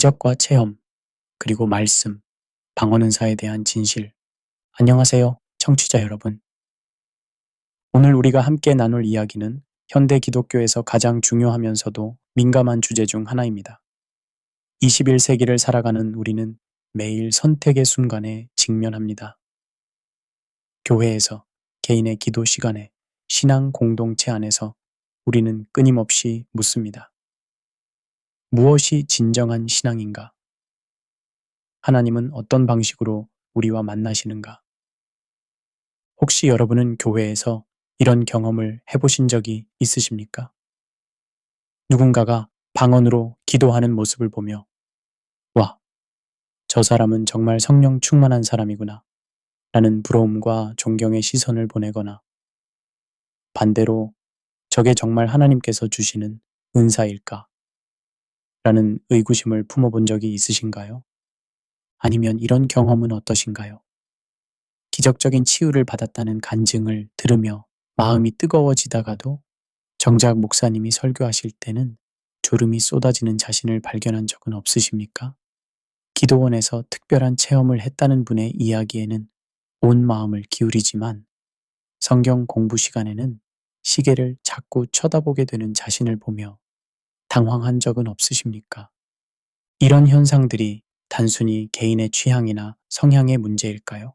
기적과 체험, 그리고 말씀, 방언은사에 대한 진실. 안녕하세요, 청취자 여러분. 오늘 우리가 함께 나눌 이야기는 현대 기독교에서 가장 중요하면서도 민감한 주제 중 하나입니다. 21세기를 살아가는 우리는 매일 선택의 순간에 직면합니다. 교회에서, 개인의 기도 시간에, 신앙 공동체 안에서 우리는 끊임없이 묻습니다. 무엇이 진정한 신앙인가? 하나님은 어떤 방식으로 우리와 만나시는가? 혹시 여러분은 교회에서 이런 경험을 해보신 적이 있으십니까? 누군가가 방언으로 기도하는 모습을 보며, 와, 저 사람은 정말 성령 충만한 사람이구나 라는 부러움과 존경의 시선을 보내거나, 반대로 저게 정말 하나님께서 주시는 은사일까? 라는 의구심을 품어본 적이 있으신가요? 아니면 이런 경험은 어떠신가요? 기적적인 치유를 받았다는 간증을 들으며 마음이 뜨거워지다가도 정작 목사님이 설교하실 때는 졸음이 쏟아지는 자신을 발견한 적은 없으십니까? 기도원에서 특별한 체험을 했다는 분의 이야기에는 온 마음을 기울이지만 성경 공부 시간에는 시계를 자꾸 쳐다보게 되는 자신을 보며 당황한 적은 없으십니까? 이런 현상들이 단순히 개인의 취향이나 성향의 문제일까요?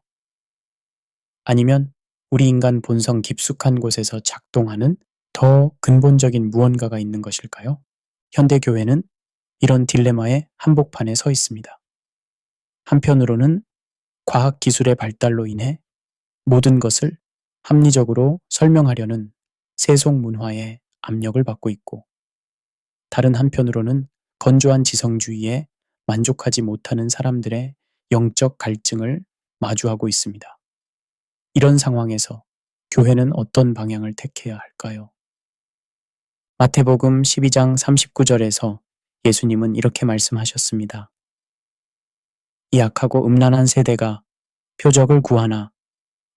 아니면 우리 인간 본성 깊숙한 곳에서 작동하는 더 근본적인 무언가가 있는 것일까요? 현대교회는 이런 딜레마의 한복판에 서 있습니다. 한편으로는 과학기술의 발달로 인해 모든 것을 합리적으로 설명하려는 세속문화의 압력을 받고 있고, 다른 한편으로는 건조한 지성주의에 만족하지 못하는 사람들의 영적 갈증을 마주하고 있습니다. 이런 상황에서 교회는 어떤 방향을 택해야 할까요? 마태복음 12장 39절에서 예수님은 이렇게 말씀하셨습니다. 이 악하고 음란한 세대가 표적을 구하나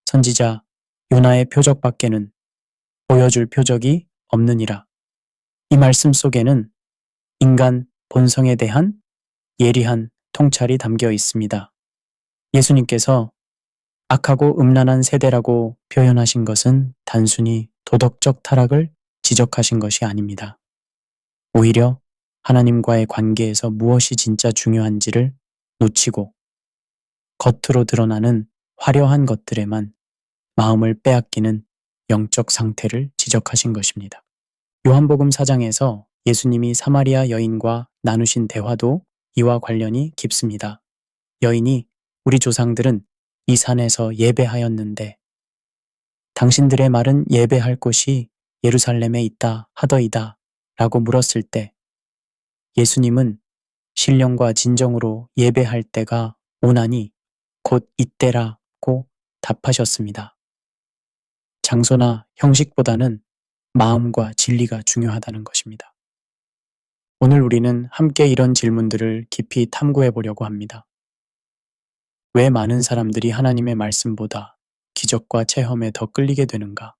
선지자 요나의 표적밖에는 보여줄 표적이 없느니라. 이 말씀 속에는 인간 본성에 대한 예리한 통찰이 담겨 있습니다. 예수님께서 악하고 음란한 세대라고 표현하신 것은 단순히 도덕적 타락을 지적하신 것이 아닙니다. 오히려 하나님과의 관계에서 무엇이 진짜 중요한지를 놓치고 겉으로 드러나는 화려한 것들에만 마음을 빼앗기는 영적 상태를 지적하신 것입니다. 요한복음 4장에서 예수님이 사마리아 여인과 나누신 대화도 이와 관련이 깊습니다. 여인이 우리 조상들은 이 산에서 예배하였는데 당신들의 말은 예배할 곳이 예루살렘에 있다 하더이다 라고 물었을 때 예수님은 신령과 진정으로 예배할 때가 오나니 곧 이때라고 답하셨습니다. 장소나 형식보다는 마음과 진리가 중요하다는 것입니다. 오늘 우리는 함께 이런 질문들을 깊이 탐구해 보려고 합니다. 왜 많은 사람들이 하나님의 말씀보다 기적과 체험에 더 끌리게 되는가?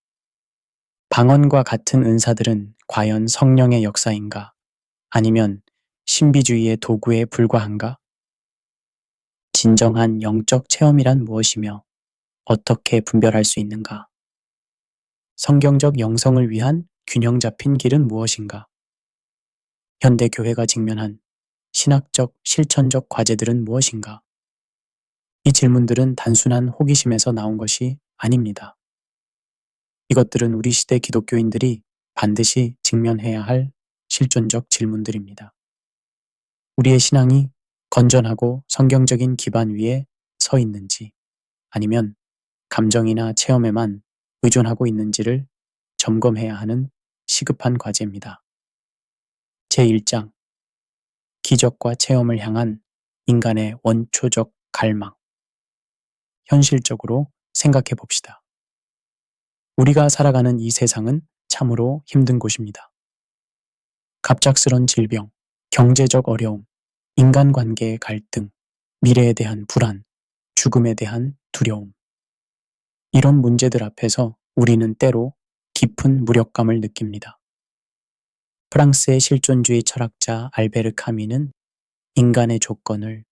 방언과 같은 은사들은 과연 성령의 역사인가? 아니면 신비주의의 도구에 불과한가? 진정한 영적 체험이란 무엇이며 어떻게 분별할 수 있는가? 성경적 영성을 위한 균형 잡힌 길은 무엇인가? 현대 교회가 직면한 신학적, 실천적 과제들은 무엇인가? 이 질문들은 단순한 호기심에서 나온 것이 아닙니다. 이것들은 우리 시대 기독교인들이 반드시 직면해야 할 실존적 질문들입니다. 우리의 신앙이 건전하고 성경적인 기반 위에 서 있는지, 아니면 감정이나 체험에만 의존하고 있는지를 점검해야 하는 시급한 과제입니다. 제1장 기적과 체험을 향한 인간의 원초적 갈망. 현실적으로 생각해 봅시다. 우리가 살아가는 이 세상은 참으로 힘든 곳입니다. 갑작스런 질병, 경제적 어려움, 인간관계의 갈등, 미래에 대한 불안, 죽음에 대한 두려움. 이런 문제들 앞에서 우리는 때로 깊은 무력감을 느낍니다. 프랑스의 실존주의 철학자 알베르 카미는 인간의 조건을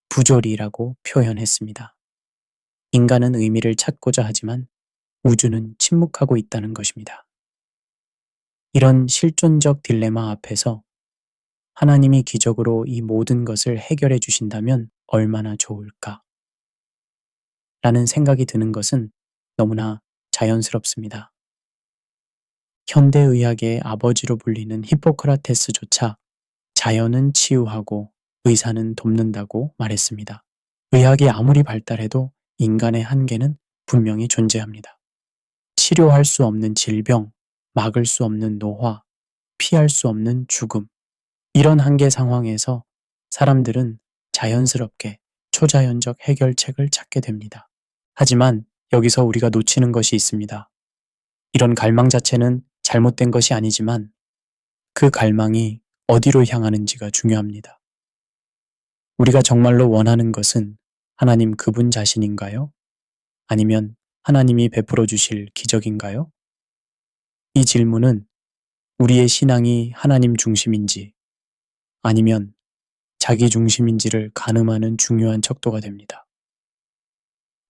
부조리라고 표현했습니다. 인간은 의미를 찾고자 하지만 우주는 침묵하고 있다는 것입니다. 이런 실존적 딜레마 앞에서 하나님이 기적으로 이 모든 것을 해결해 주신다면 얼마나 좋을까? 라는 생각이 드는 것은 너무나 자연스럽습니다. 현대의학의 아버지로 불리는 히포크라테스조차 자연은 치유하고 의사는 돕는다고 말했습니다. 의학이 아무리 발달해도 인간의 한계는 분명히 존재합니다. 치료할 수 없는 질병, 막을 수 없는 노화, 피할 수 없는 죽음. 이런 한계 상황에서 사람들은 자연스럽게 초자연적 해결책을 찾게 됩니다. 하지만 여기서 우리가 놓치는 것이 있습니다. 이런 갈망 자체는 잘못된 것이 아니지만 그 갈망이 어디로 향하는지가 중요합니다. 우리가 정말로 원하는 것은 하나님 그분 자신인가요? 아니면 하나님이 베풀어 주실 기적인가요? 이 질문은 우리의 신앙이 하나님 중심인지 아니면 자기 중심인지를 가늠하는 중요한 척도가 됩니다.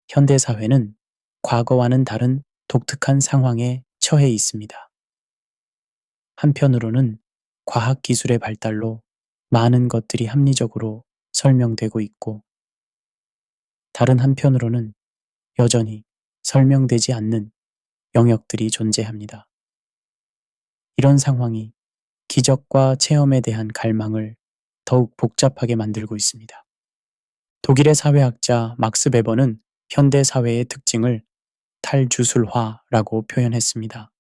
현대 사회는 과거와는 다른 독특한 상황에 처해 있습니다. 한편으로는 과학기술의 발달로 많은 것들이 합리적으로 설명되고 있고, 다른 한편으로는 여전히 설명되지 않는 영역들이 존재합니다. 이런 상황이 기적과 체험에 대한 갈망을 더욱 복잡하게 만들고 있습니다. 독일의 사회학자 막스 베버는 현대 사회의 특징을 탈주술화라고 표현했습니다.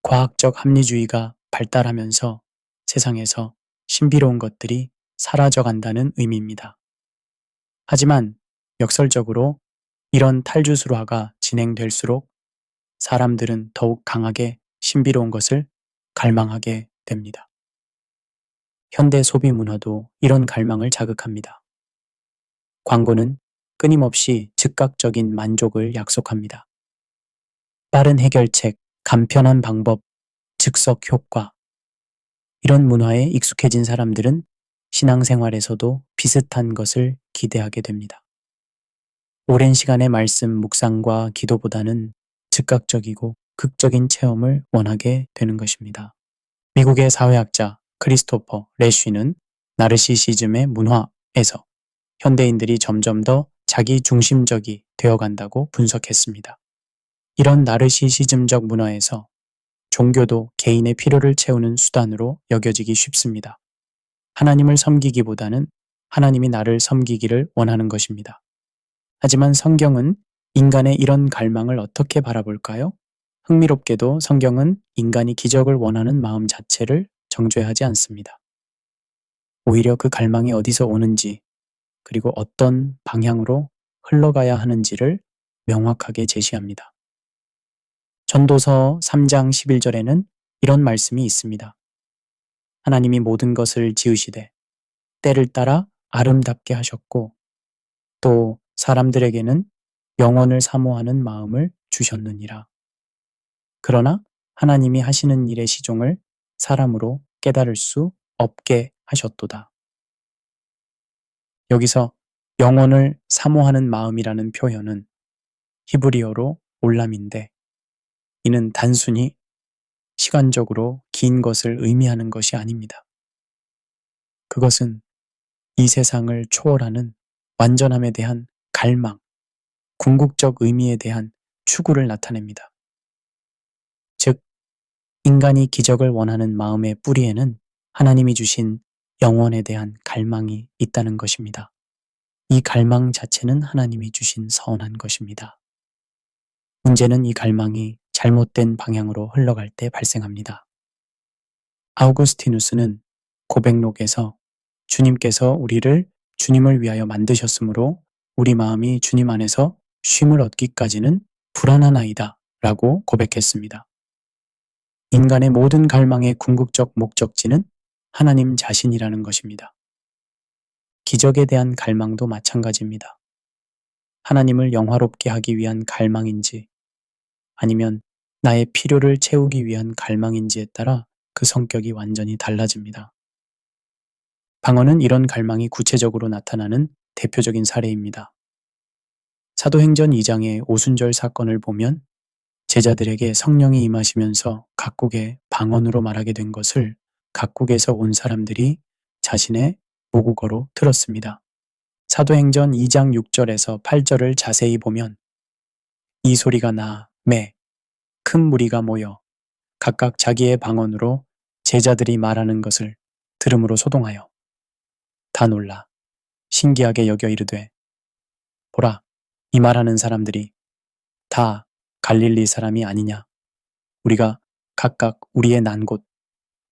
과학적 합리주의가 발달하면서 세상에서 신비로운 것들이 사라져간다는 의미입니다. 하지만 역설적으로 이런 탈주술화가 진행될수록 사람들은 더욱 강하게 신비로운 것을 갈망하게 됩니다. 현대 소비 문화도 이런 갈망을 자극합니다. 광고는 끊임없이 즉각적인 만족을 약속합니다. 빠른 해결책, 간편한 방법, 즉석 효과. 이런 문화에 익숙해진 사람들은 신앙생활에서도 비슷한 것을 기대하게 됩니다. 오랜 시간의 말씀 묵상과 기도보다는 즉각적이고 극적인 체험을 원하게 되는 것입니다. 미국의 사회학자 크리스토퍼 레쉬는 나르시시즘의 문화에서 현대인들이 점점 더 자기 중심적이 되어간다고 분석했습니다. 이런 나르시시즘적 문화에서 종교도 개인의 필요를 채우는 수단으로 여겨지기 쉽습니다. 하나님을 섬기기보다는 하나님이 나를 섬기기를 원하는 것입니다. 하지만 성경은 인간의 이런 갈망을 어떻게 바라볼까요? 흥미롭게도 성경은 인간이 기적을 원하는 마음 자체를 정죄하지 않습니다. 오히려 그 갈망이 어디서 오는지, 그리고 어떤 방향으로 흘러가야 하는지를 명확하게 제시합니다. 전도서 3장 11절에는 이런 말씀이 있습니다. 하나님이 모든 것을 지으시되 때를 따라 아름답게 하셨고 또 사람들에게는 영원을 사모하는 마음을 주셨느니라. 그러나 하나님이 하시는 일의 시종을 사람으로 깨달을 수 없게 하셨도다. 여기서 영원을 사모하는 마음이라는 표현은 히브리어로 올람인데, 이는 단순히 시간적으로 긴 것을 의미하는 것이 아닙니다. 그것은 이 세상을 초월하는 완전함에 대한 갈망, 궁극적 의미에 대한 추구를 나타냅니다. 즉, 인간이 기적을 원하는 마음의 뿌리에는 하나님이 주신 영원에 대한 갈망이 있다는 것입니다. 이 갈망 자체는 하나님이 주신 선한 것입니다. 문제는 이 갈망이 잘못된 방향으로 흘러갈 때 발생합니다. 아우구스티누스는 고백록에서 주님께서 우리를 주님을 위하여 만드셨으므로 우리 마음이 주님 안에서 쉼을 얻기까지는 불안하나이다 라고 고백했습니다. 인간의 모든 갈망의 궁극적 목적지는 하나님 자신이라는 것입니다. 기적에 대한 갈망도 마찬가지입니다. 하나님을 영화롭게 하기 위한 갈망인지 아니면 나의 필요를 채우기 위한 갈망인지에 따라 그 성격이 완전히 달라집니다. 방언은 이런 갈망이 구체적으로 나타나는 대표적인 사례입니다. 사도행전 2장의 오순절 사건을 보면 제자들에게 성령이 임하시면서 각국의 방언으로 말하게 된 것을 각국에서 온 사람들이 자신의 모국어로 들었습니다. 사도행전 2장 6절에서 8절을 자세히 보면 이 소리가 나, 큰 무리가 모여 각각 자기의 방언으로 제자들이 말하는 것을 들음으로 소동하여 다 놀라 신기하게 여겨 이르되 보라, 이 말하는 사람들이 다 갈릴리 사람이 아니냐. 우리가 각각 우리의 난 곳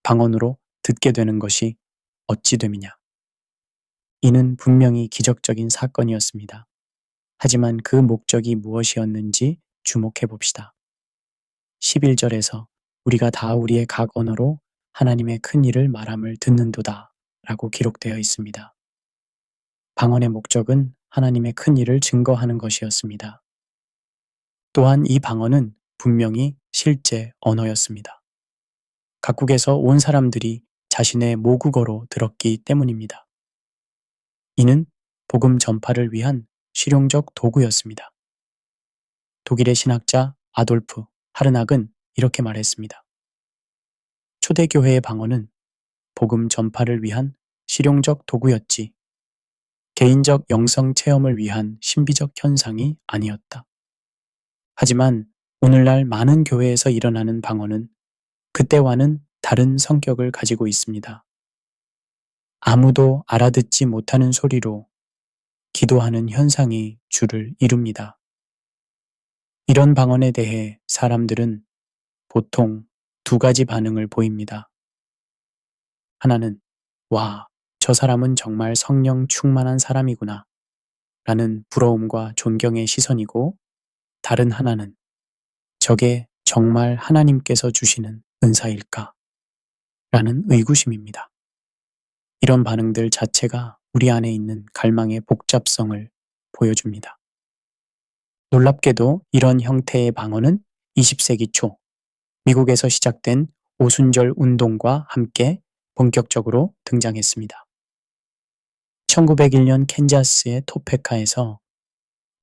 방언으로 듣게 되는 것이 어찌 됨이냐. 이는 분명히 기적적인 사건이었습니다. 하지만 그 목적이 무엇이었는지 주목해 봅시다. 11절에서 우리가 다 우리의 각 언어로 하나님의 큰 일을 말함을 듣는도다 라고 기록되어 있습니다. 방언의 목적은 하나님의 큰 일을 증거하는 것이었습니다. 또한 이 방언은 분명히 실제 언어였습니다. 각국에서 온 사람들이 자신의 모국어로 들었기 때문입니다. 이는 복음 전파를 위한 실용적 도구였습니다. 독일의 신학자 아돌프 하르낙은 이렇게 말했습니다. 초대교회의 방언은 복음 전파를 위한 실용적 도구였지 개인적 영성 체험을 위한 신비적 현상이 아니었다. 하지만 오늘날 많은 교회에서 일어나는 방언은 그때와는 다른 성격을 가지고 있습니다. 아무도 알아듣지 못하는 소리로 기도하는 현상이 주를 이룹니다. 이런 방언에 대해 사람들은 보통 두 가지 반응을 보입니다. 하나는 와, 저 사람은 정말 성령 충만한 사람이구나 라는 부러움과 존경의 시선이고 다른 하나는 저게 정말 하나님께서 주시는 은사일까? 라는 의구심입니다. 이런 반응들 자체가 우리 안에 있는 갈망의 복잡성을 보여줍니다. 놀랍게도 이런 형태의 방언은 20세기 초 미국에서 시작된 오순절 운동과 함께 본격적으로 등장했습니다. 1901년 캔자스의 토페카에서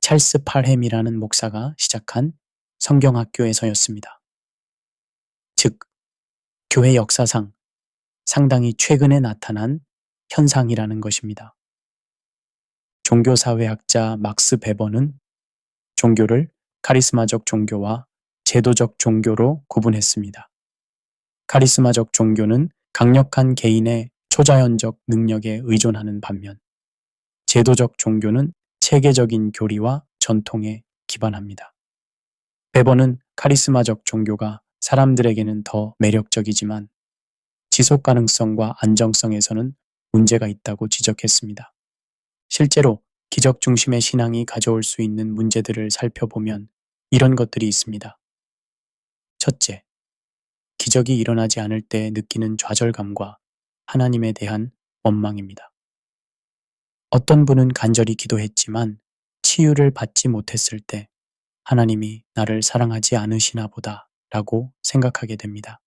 찰스 팔햄이라는 목사가 시작한 성경학교에서였습니다. 즉, 교회 역사상 상당히 최근에 나타난 현상이라는 것입니다. 종교사회학자 막스 베버는 종교를 카리스마적 종교와 제도적 종교로 구분했습니다. 카리스마적 종교는 강력한 개인의 초자연적 능력에 의존하는 반면 제도적 종교는 체계적인 교리와 전통에 기반합니다. 베버는 카리스마적 종교가 사람들에게는 더 매력적이지만 지속 가능성과 안정성에서는 문제가 있다고 지적했습니다. 실제로 기적 중심의 신앙이 가져올 수 있는 문제들을 살펴보면 이런 것들이 있습니다. 첫째, 기적이 일어나지 않을 때 느끼는 좌절감과 하나님에 대한 원망입니다. 어떤 분은 간절히 기도했지만 치유를 받지 못했을 때 하나님이 나를 사랑하지 않으시나 보다 라고 생각하게 됩니다.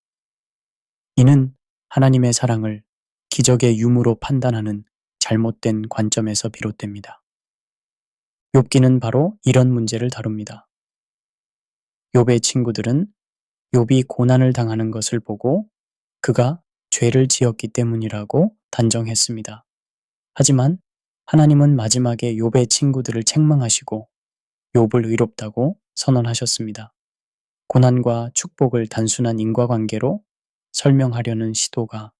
이는 하나님의 사랑을 기적의 유무로 판단하는 잘못된 관점에서 비롯됩니다. 욥기는 바로 이런 문제를 다룹니다. 욥의 친구들은 욥이 고난을 당하는 것을 보고 그가 죄를 지었기 때문이라고 단정했습니다. 하지만 하나님은 마지막에 욥의 친구들을 책망하시고 욥을 의롭다고 선언하셨습니다. 고난과 축복을 단순한 인과관계로 설명하려는 시도가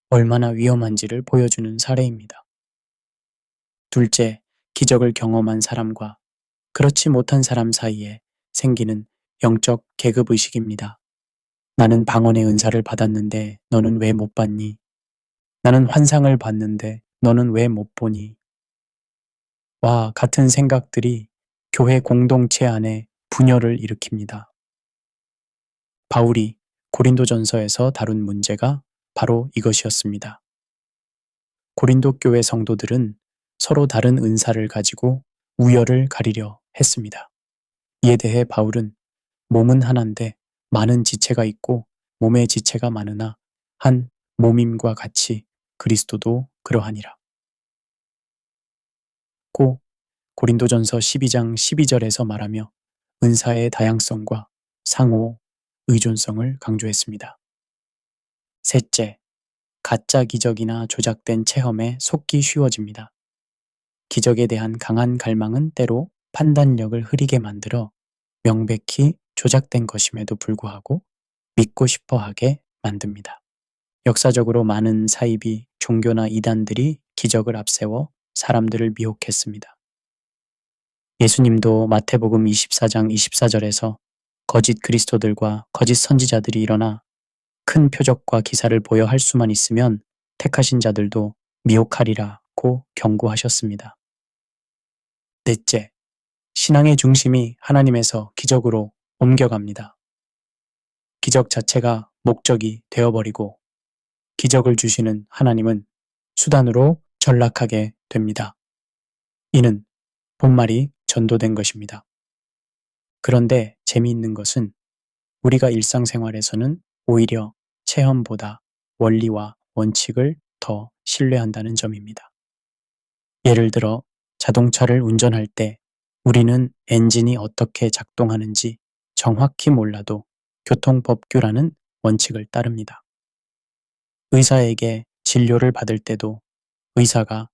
얼마나 위험한지를 보여주는 사례입니다. 둘째, 기적을 경험한 사람과 그렇지 못한 사람 사이에 생기는 영적 계급의식입니다. 나는 방언의 은사를 받았는데 너는 왜 못 받니? 나는 환상을 봤는데 너는 왜 못 보니? 와 같은 생각들이 교회 공동체 안에 분열을 일으킵니다. 바울이 고린도전서에서 다룬 문제가 바로 이것이었습니다. 고린도 교회 성도들은 서로 다른 은사를 가지고 우열을 가리려 했습니다. 이에 대해 바울은 몸은 하나인데 많은 지체가 있고 몸의 지체가 많으나 한 몸임과 같이 그리스도도 그러하니라. 고 고린도전서 12장 12절에서 말하며 은사의 다양성과 상호 의존성을 강조했습니다. 셋째, 가짜 기적이나 조작된 체험에 속기 쉬워집니다. 기적에 대한 강한 갈망은 때로 판단력을 흐리게 만들어 명백히 조작된 것임에도 불구하고 믿고 싶어 하게 만듭니다. 역사적으로 많은 사이비, 종교나 이단들이 기적을 앞세워 사람들을 미혹했습니다. 예수님도 마태복음 24장 24절에서 거짓 그리스도들과 거짓 선지자들이 일어나 큰 표적과 기사를 보여 할 수만 있으면 택하신 자들도 미혹하리라고 경고하셨습니다. 넷째, 신앙의 중심이 하나님에서 기적으로 옮겨갑니다. 기적 자체가 목적이 되어버리고 기적을 주시는 하나님은 수단으로 전락하게 됩니다. 이는 본말이 전도된 것입니다. 그런데 재미있는 것은 우리가 일상생활에서는 오히려 체험보다 원리와 원칙을 더 신뢰한다는 점입니다. 예를 들어 자동차를 운전할 때 우리는 엔진이 어떻게 작동하는지 정확히 몰라도 교통법규라는 원칙을 따릅니다. 의사에게 진료를 받을 때도 의사가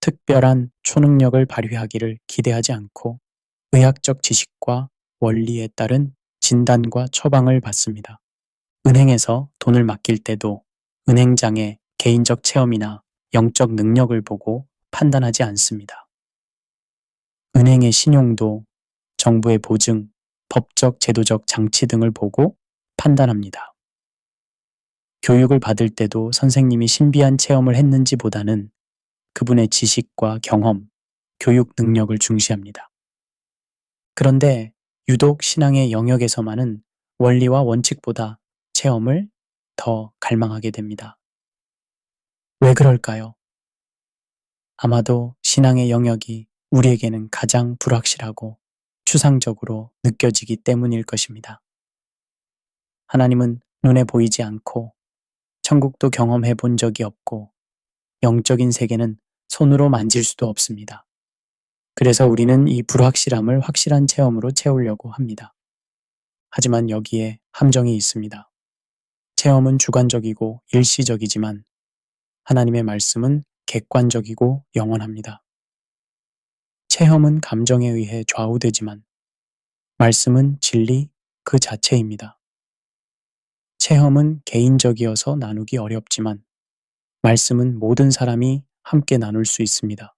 특별한 초능력을 발휘하기를 기대하지 않고 의학적 지식과 원리에 따른 진단과 처방을 받습니다. 은행에서 돈을 맡길 때도 은행장의 개인적 체험이나 영적 능력을 보고 판단하지 않습니다. 은행의 신용도 정부의 보증, 법적 제도적 장치 등을 보고 판단합니다. 교육을 받을 때도 선생님이 신비한 체험을 했는지보다는 그분의 지식과 경험, 교육 능력을 중시합니다. 그런데 유독 신앙의 영역에서만은 원리와 원칙보다 체험을 더 갈망하게 됩니다. 왜 그럴까요? 아마도 신앙의 영역이 우리에게는 가장 불확실하고 추상적으로 느껴지기 때문일 것입니다. 하나님은 눈에 보이지 않고 천국도 경험해 본 적이 없고 영적인 세계는 손으로 만질 수도 없습니다. 그래서 우리는 이 불확실함을 확실한 체험으로 채우려고 합니다. 하지만 여기에 함정이 있습니다. 체험은 주관적이고 일시적이지만 하나님의 말씀은 객관적이고 영원합니다. 체험은 감정에 의해 좌우되지만 말씀은 진리 그 자체입니다. 체험은 개인적이어서 나누기 어렵지만 말씀은 모든 사람이 함께 나눌 수 있습니다.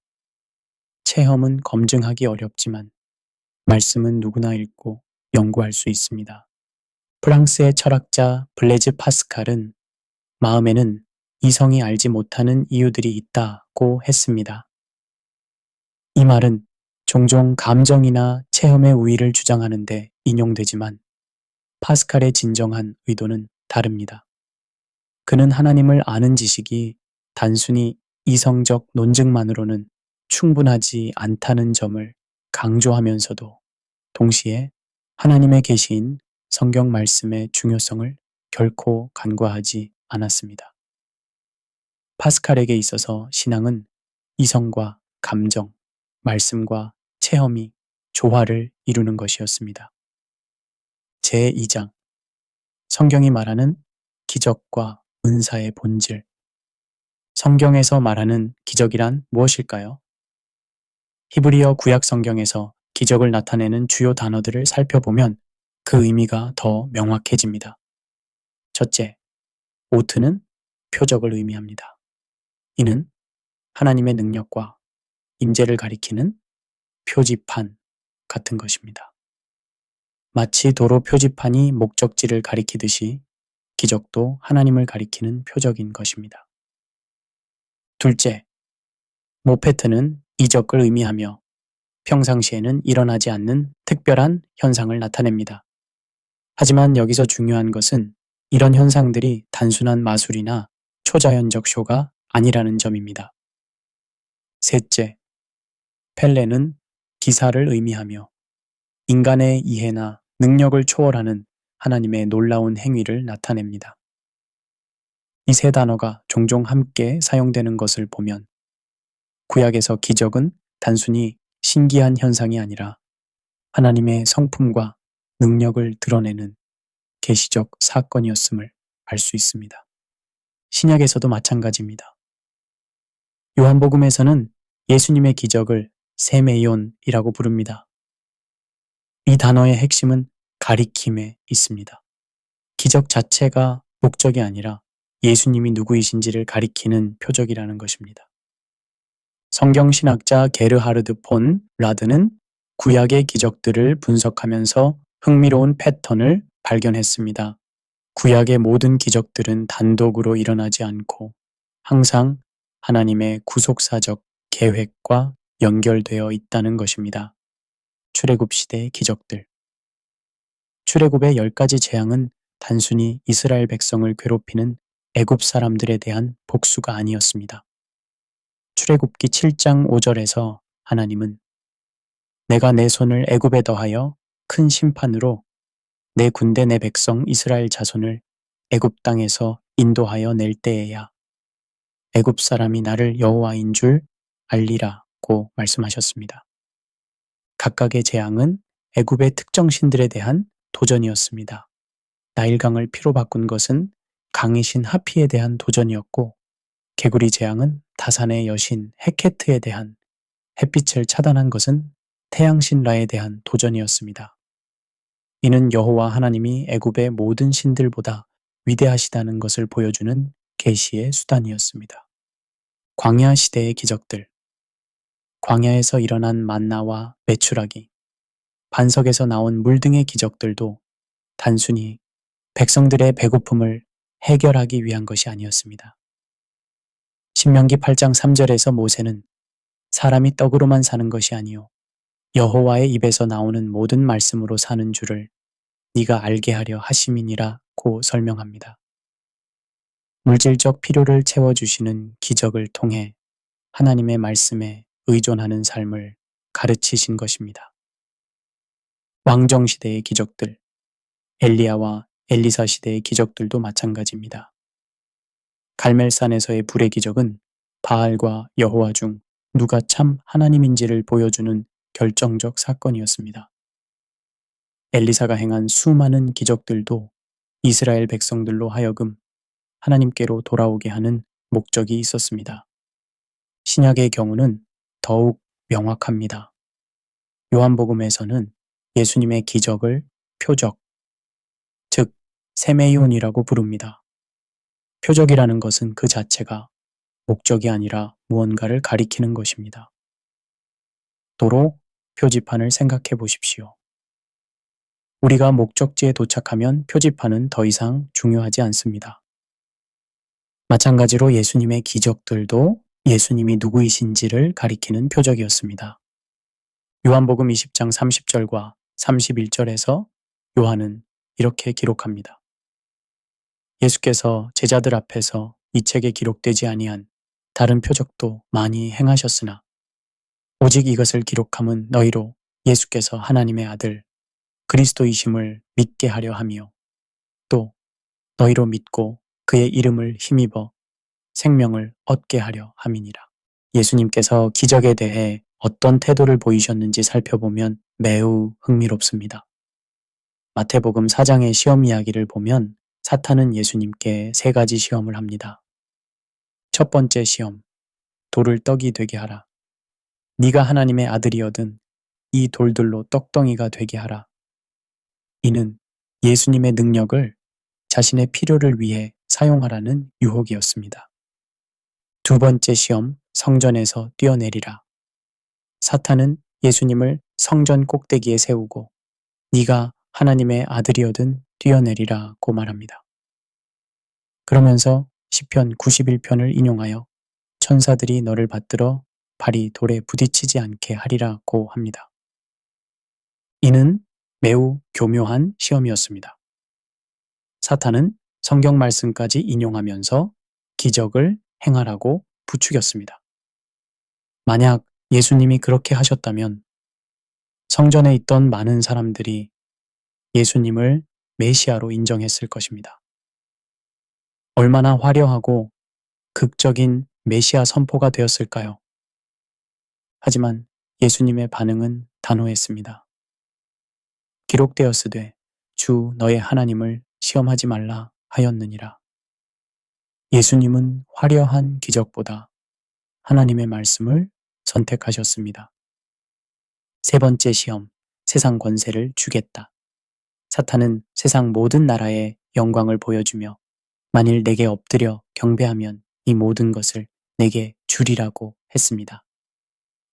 체험은 검증하기 어렵지만 말씀은 누구나 읽고 연구할 수 있습니다. 프랑스의 철학자 블레즈 파스칼은 마음에는 이성이 알지 못하는 이유들이 있다고 했습니다. 이 말은 종종 감정이나 체험의 우위를 주장하는데 인용되지만 파스칼의 진정한 의도는 다릅니다. 그는 하나님을 아는 지식이 단순히 이성적 논증만으로는 충분하지 않다는 점을 강조하면서도 동시에 하나님의 계시인 성경 말씀의 중요성을 결코 간과하지 않았습니다. 파스칼에게 있어서 신앙은 이성과 감정, 말씀과 체험이 조화를 이루는 것이었습니다. 제2장 성경이 말하는 기적과 은사의 본질. 성경에서 말하는 기적이란 무엇일까요? 히브리어 구약 성경에서 기적을 나타내는 주요 단어들을 살펴보면 그 의미가 더 명확해집니다. 첫째, 오트는 표적을 의미합니다. 이는 하나님의 능력과 임재를 가리키는 표지판 같은 것입니다. 마치 도로 표지판이 목적지를 가리키듯이 기적도 하나님을 가리키는 표적인 것입니다. 둘째, 모페트는 이적을 의미하며 평상시에는 일어나지 않는 특별한 현상을 나타냅니다. 하지만 여기서 중요한 것은 이런 현상들이 단순한 마술이나 초자연적 쇼가 아니라는 점입니다. 셋째, 펠레는 기사를 의미하며 인간의 이해나 능력을 초월하는 하나님의 놀라운 행위를 나타냅니다. 이 세 단어가 종종 함께 사용되는 것을 보면 구약에서 기적은 단순히 신기한 현상이 아니라 하나님의 성품과 능력을 드러내는 계시적 사건이었음을 알 수 있습니다. 신약에서도 마찬가지입니다. 요한복음에서는 예수님의 기적을 세메이온이라고 부릅니다. 이 단어의 핵심은 가리킴에 있습니다. 기적 자체가 목적이 아니라 예수님이 누구이신지를 가리키는 표적이라는 것입니다. 성경신학자 게르하르드 폰 라드는 구약의 기적들을 분석하면서 흥미로운 패턴을 발견했습니다. 구약의 모든 기적들은 단독으로 일어나지 않고 항상 하나님의 구속사적 계획과 연결되어 있다는 것입니다. 출애굽 시대의 기적들. 출애굽의 10가지 재앙은 단순히 이스라엘 백성을 괴롭히는 애굽 사람들에 대한 복수가 아니었습니다. 출애굽기 7장 5절에서 하나님은 내가 내 손을 애굽에 더하여 큰 심판으로 내 군대 내 백성 이스라엘 자손을 애굽 땅에서 인도하여 낼 때에야 애굽 사람이 나를 여호와인 줄 알리라고 말씀하셨습니다. 각각의 재앙은 애굽의 특정 신들에 대한 도전이었습니다. 나일강을 피로 바꾼 것은 강이신 하피에 대한 도전이었고 개구리 재앙은 다산의 여신 헤케트에 대한, 햇빛을 차단한 것은 태양신 라에 대한 도전이었습니다. 이는 여호와 하나님이 애굽의 모든 신들보다 위대하시다는 것을 보여주는 계시의 수단이었습니다. 광야 시대의 기적들. 광야에서 일어난 만나와 메추라기, 반석에서 나온 물 등의 기적들도 단순히 백성들의 배고픔을 해결하기 위한 것이 아니었습니다. 신명기 8장 3절에서 모세는 사람이 떡으로만 사는 것이 아니요 여호와의 입에서 나오는 모든 말씀으로 사는 줄을 네가 알게 하려 하심이니라고 설명합니다. 물질적 필요를 채워주시는 기적을 통해 하나님의 말씀에 의존하는 삶을 가르치신 것입니다. 왕정시대의 기적들, 엘리야와 엘리사 시대의 기적들도 마찬가지입니다. 갈멜산에서의 불의 기적은 바알과 여호와 중 누가 참 하나님인지를 보여주는 결정적 사건이었습니다. 엘리사가 행한 수많은 기적들도 이스라엘 백성들로 하여금 하나님께로 돌아오게 하는 목적이 있었습니다. 신약의 경우는 더욱 명확합니다. 요한복음에서는 예수님의 기적을 표적, 즉 세메이온이라고 부릅니다. 표적이라는 것은 그 자체가 목적이 아니라 무언가를 가리키는 것입니다. 도로 표지판을 생각해 보십시오. 우리가 목적지에 도착하면 표지판은 더 이상 중요하지 않습니다. 마찬가지로 예수님의 기적들도 예수님이 누구이신지를 가리키는 표적이었습니다. 요한복음 20장 30절과 31절에서 요한은 이렇게 기록합니다. 예수께서 제자들 앞에서 이 책에 기록되지 아니한 다른 표적도 많이 행하셨으나 오직 이것을 기록함은 너희로 예수께서 하나님의 아들 그리스도이심을 믿게 하려 함이요 또 너희로 믿고 그의 이름을 힘입어 생명을 얻게 하려 함이니라. 예수님께서 기적에 대해 어떤 태도를 보이셨는지 살펴보면 매우 흥미롭습니다. 마태복음 4장의 시험 이야기를 보면 사탄은 예수님께 3가지 시험을 합니다. 첫 번째 시험, 돌을 떡이 되게 하라. 네가 하나님의 아들이거든 이 돌들로 떡덩이가 되게 하라. 이는 예수님의 능력을 자신의 필요를 위해 사용하라는 유혹이었습니다. 두 번째 시험, 성전에서 뛰어내리라. 사탄은 예수님을 성전 꼭대기에 세우고 네가 하나님의 아들이거든 뛰어내리라고 말합니다. 그러면서 시편 91편을 인용하여 천사들이 너를 받들어 발이 돌에 부딪히지 않게 하리라고 합니다. 이는 매우 교묘한 시험이었습니다. 사탄은 성경 말씀까지 인용하면서 기적을 행하라고 부추겼습니다. 만약 예수님이 그렇게 하셨다면 성전에 있던 많은 사람들이 예수님을 메시아로 인정했을 것입니다. 얼마나 화려하고 극적인 메시아 선포가 되었을까요? 하지만 예수님의 반응은 단호했습니다. 기록되었으되 주 너의 하나님을 시험하지 말라 하였느니라. 예수님은 화려한 기적보다 하나님의 말씀을 선택하셨습니다. 세 번째 시험, 세상 권세를 주겠다. 사탄은 세상 모든 나라의 영광을 보여주며 만일 내게 엎드려 경배하면 이 모든 것을 내게 주리라고 했습니다.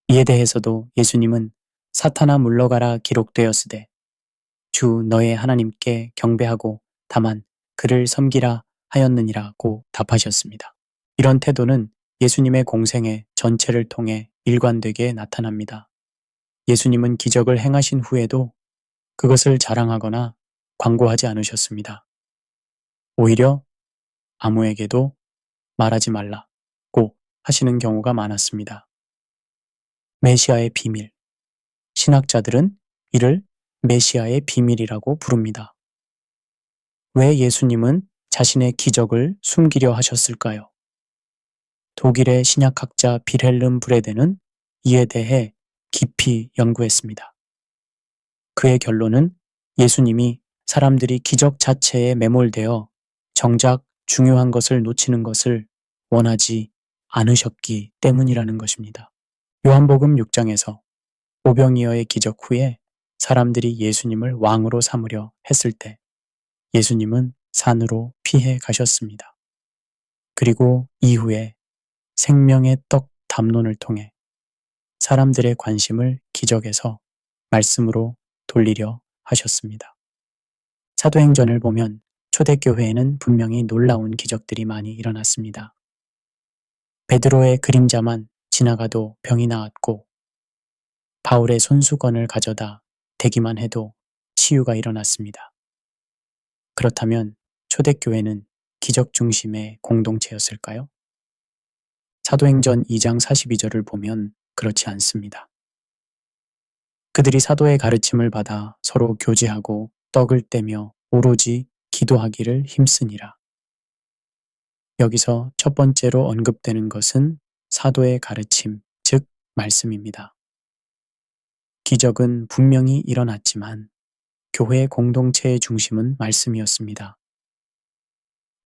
이에 대해서도 예수님은 사탄아 물러가라 기록되었으되 주 너의 하나님께 경배하고 다만 그를 섬기라 하였느니라고 답하셨습니다. 이런 태도는 예수님의 공생의 전체를 통해 일관되게 나타납니다. 예수님은 기적을 행하신 후에도 그것을 자랑하거나 광고하지 않으셨습니다. 오히려 아무에게도 말하지 말라고 하시는 경우가 많았습니다. 메시아의 비밀. 신학자들은 이를 메시아의 비밀이라고 부릅니다. 왜 예수님은 자신의 기적을 숨기려 하셨을까요? 독일의 신약학자 빌헬름 브레데는 이에 대해 깊이 연구했습니다. 그의 결론은 예수님이 사람들이 기적 자체에 매몰되어 정작 중요한 것을 놓치는 것을 원하지 않으셨기 때문이라는 것입니다. 요한복음 6장에서 오병이어의 기적 후에 사람들이 예수님을 왕으로 삼으려 했을 때 예수님은 산으로 피해 가셨습니다. 그리고 이후에 생명의 떡 담론을 통해 사람들의 관심을 기적에서 말씀으로 돌리려 하셨습니다. 사도행전을 보면 초대교회에는 분명히 놀라운 기적들이 많이 일어났습니다. 베드로의 그림자만 지나가도 병이 나았고 바울의 손수건을 가져다 대기만 해도 치유가 일어났습니다. 그렇다면 초대교회는 기적 중심의 공동체였을까요? 사도행전 2장 42절을 보면 그렇지 않습니다. 그들이 사도의 가르침을 받아 서로 교제하고 떡을 떼며 오로지 기도하기를 힘쓰니라. 여기서 첫 번째로 언급되는 것은 사도의 가르침, 즉 말씀입니다. 기적은 분명히 일어났지만 교회 공동체의 중심은 말씀이었습니다.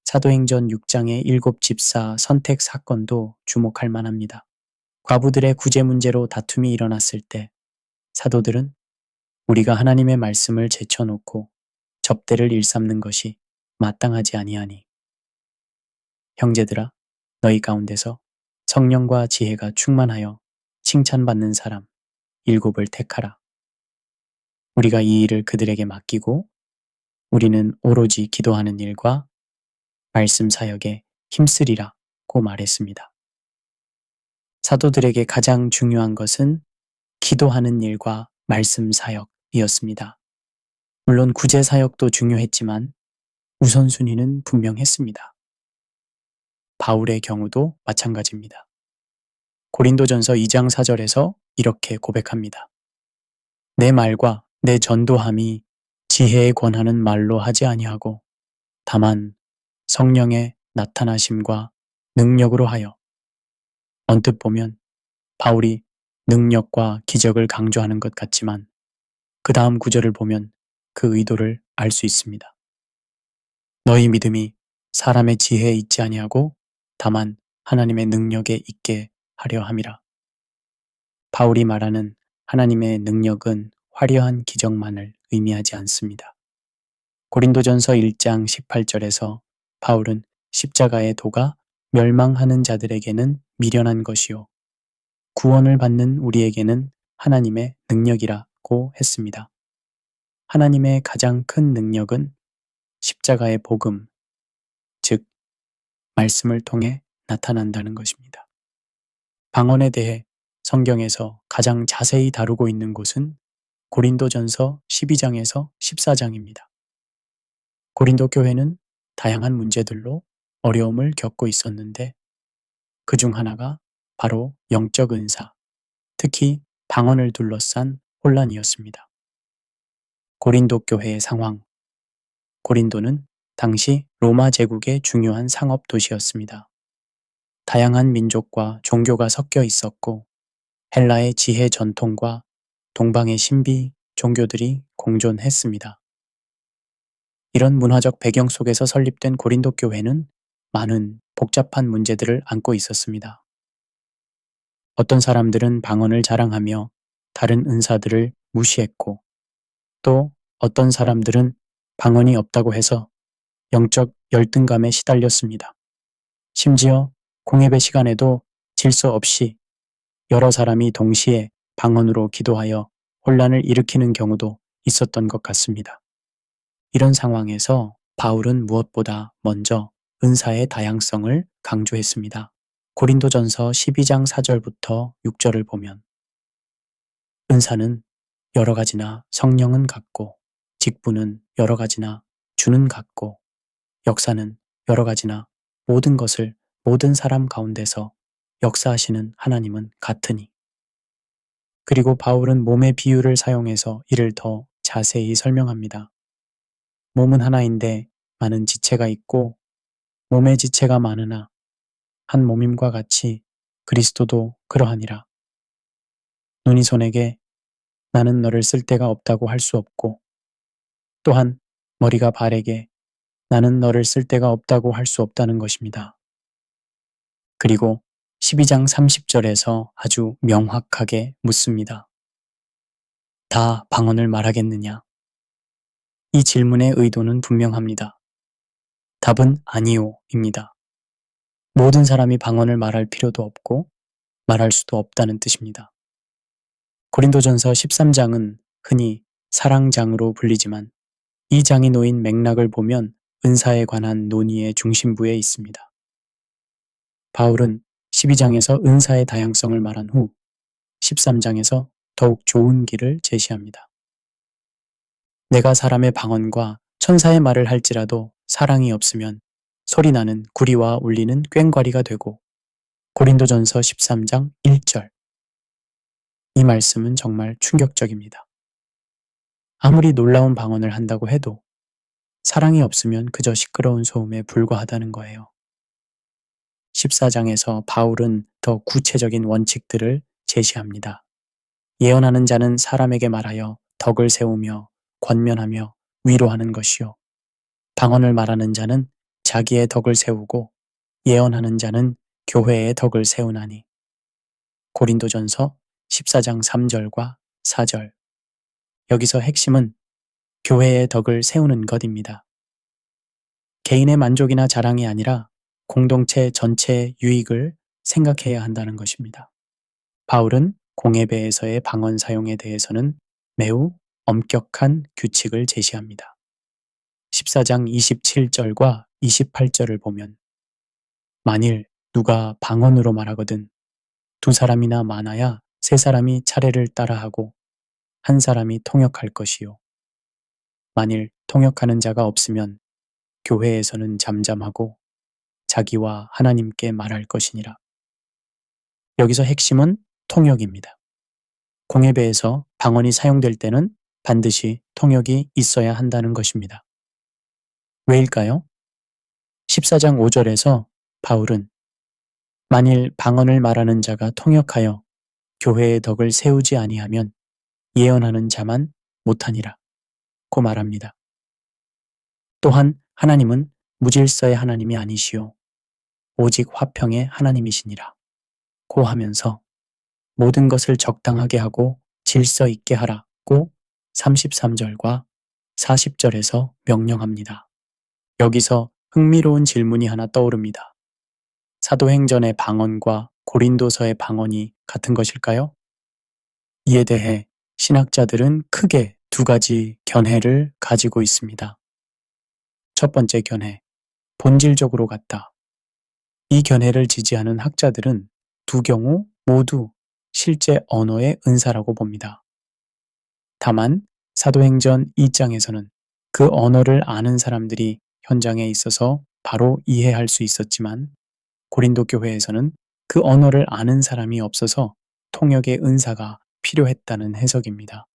사도행전 6장의 7집사 선택 사건도 주목할 만합니다. 과부들의 구제 문제로 다툼이 일어났을 때 사도들은 우리가 하나님의 말씀을 제쳐놓고 접대를 일삼는 것이 마땅하지 아니하니 형제들아 너희 가운데서 성령과 지혜가 충만하여 칭찬받는 사람 7을 택하라. 우리가 이 일을 그들에게 맡기고 우리는 오로지 기도하는 일과 말씀 사역에 힘쓰리라고 말했습니다. 사도들에게 가장 중요한 것은 기도하는 일과 말씀 사역이었습니다. 물론 구제 사역도 중요했지만 우선순위는 분명했습니다. 바울의 경우도 마찬가지입니다. 고린도전서 2장 4절에서 이렇게 고백합니다. 내 말과 내 전도함이 지혜에 권하는 말로 하지 아니하고 다만 성령의 나타나심과 능력으로 하여. 언뜻 보면 바울이 능력과 기적을 강조하는 것 같지만 그 다음 구절을 보면 그 의도를 알 수 있습니다. 너희 믿음이 사람의 지혜에 있지 아니하고 다만 하나님의 능력에 있게 하려 함이라. 바울이 말하는 하나님의 능력은 화려한 기적만을 의미하지 않습니다. 고린도전서 1장 18절에서 바울은 십자가의 도가 멸망하는 자들에게는 미련한 것이요 구원을 받는 우리에게는 하나님의 능력이라고 했습니다. 하나님의 가장 큰 능력은 십자가의 복음, 즉 말씀을 통해 나타난다는 것입니다. 방언에 대해 성경에서 가장 자세히 다루고 있는 곳은 고린도전서 12장에서 14장입니다. 고린도 교회는 다양한 문제들로 어려움을 겪고 있었는데 그 중 하나가 바로 영적 은사, 특히 방언을 둘러싼 혼란이었습니다. 고린도 교회의 상황, 고린도는 당시 로마 제국의 중요한 상업 도시였습니다. 다양한 민족과 종교가 섞여 있었고 헬라의 지혜 전통과 동방의 신비 종교들이 공존했습니다. 이런 문화적 배경 속에서 설립된 고린도 교회는 많은 복잡한 문제들을 안고 있었습니다. 어떤 사람들은 방언을 자랑하며 다른 은사들을 무시했고 또 어떤 사람들은 방언이 없다고 해서 영적 열등감에 시달렸습니다. 심지어 공예배 시간에도 질서 없이 여러 사람이 동시에 방언으로 기도하여 혼란을 일으키는 경우도 있었던 것 같습니다. 이런 상황에서 바울은 무엇보다 먼저 은사의 다양성을 강조했습니다. 고린도전서 12장 4절부터 6절을 보면 은사는 여러 가지나 성령은 같고 직분은 여러 가지나 주는 같고 역사는 여러 가지나 모든 것을 모든 사람 가운데서 역사하시는 하나님은 같으니. 그리고 바울은 몸의 비유를 사용해서 이를 더 자세히 설명합니다. 몸은 하나인데 많은 지체가 있고 몸의 지체가 많으나 한 몸임과 같이 그리스도도 그러하니라. 눈이 손에게 나는 너를 쓸 데가 없다고 할 수 없고 또한 머리가 발에게 나는 너를 쓸 데가 없다고 할 수 없다는 것입니다. 그리고 12장 30절에서 아주 명확하게 묻습니다. 다 방언을 말하겠느냐? 이 질문의 의도는 분명합니다. 답은 아니요입니다. 모든 사람이 방언을 말할 필요도 없고 말할 수도 없다는 뜻입니다. 고린도전서 13장은 흔히 사랑장으로 불리지만 이 장이 놓인 맥락을 보면 은사에 관한 논의의 중심부에 있습니다. 바울은 12장에서 은사의 다양성을 말한 후 13장에서 더욱 좋은 길을 제시합니다. 내가 사람의 방언과 천사의 말을 할지라도 사랑이 없으면 소리나는 구리와 울리는 꽹과리가 되고 고린도전서 13장 1절. 이 말씀은 정말 충격적입니다. 아무리 놀라운 방언을 한다고 해도 사랑이 없으면 그저 시끄러운 소음에 불과하다는 거예요. 14장에서 바울은 더 구체적인 원칙들을 제시합니다. 예언하는 자는 사람에게 말하여 덕을 세우며 권면하며 위로하는 것이요. 방언을 말하는 자는 자기의 덕을 세우고 예언하는 자는 교회의 덕을 세우나니. 고린도전서 14장 3절과 4절. 여기서 핵심은 교회의 덕을 세우는 것입니다. 개인의 만족이나 자랑이 아니라 공동체 전체의 유익을 생각해야 한다는 것입니다. 바울은 공예배에서의 방언 사용에 대해서는 매우 엄격한 규칙을 제시합니다. 14장 27절과 28절을 보면 만일 누가 방언으로 말하거든 두 사람이나 많아야 세 사람이 차례를 따라하고 한 사람이 통역할 것이요. 만일 통역하는 자가 없으면 교회에서는 잠잠하고 자기와 하나님께 말할 것이니라. 여기서 핵심은 통역입니다. 공예배에서 방언이 사용될 때는 반드시 통역이 있어야 한다는 것입니다. 왜일까요? 14장 5절에서 바울은 만일 방언을 말하는 자가 통역하여 교회의 덕을 세우지 아니하면 예언하는 자만 못하니라 고 말합니다. 또한 하나님은 무질서의 하나님이 아니시오 오직 화평의 하나님이시니라 고 하면서 모든 것을 적당하게 하고 질서 있게 하라고 33절과 40절에서 명령합니다. 여기서 흥미로운 질문이 하나 떠오릅니다. 사도행전의 방언과 고린도서의 방언이 같은 것일까요? 이에 대해 신학자들은 크게 두 가지 견해를 가지고 있습니다. 첫 번째 견해, 본질적으로 같다. 이 견해를 지지하는 학자들은 두 경우 모두 실제 언어의 은사라고 봅니다. 다만 사도행전 2장에서는 그 언어를 아는 사람들이 현장에 있어서 바로 이해할 수 있었지만 고린도 교회에서는 그 언어를 아는 사람이 없어서 통역의 은사가 필요했다는 해석입니다.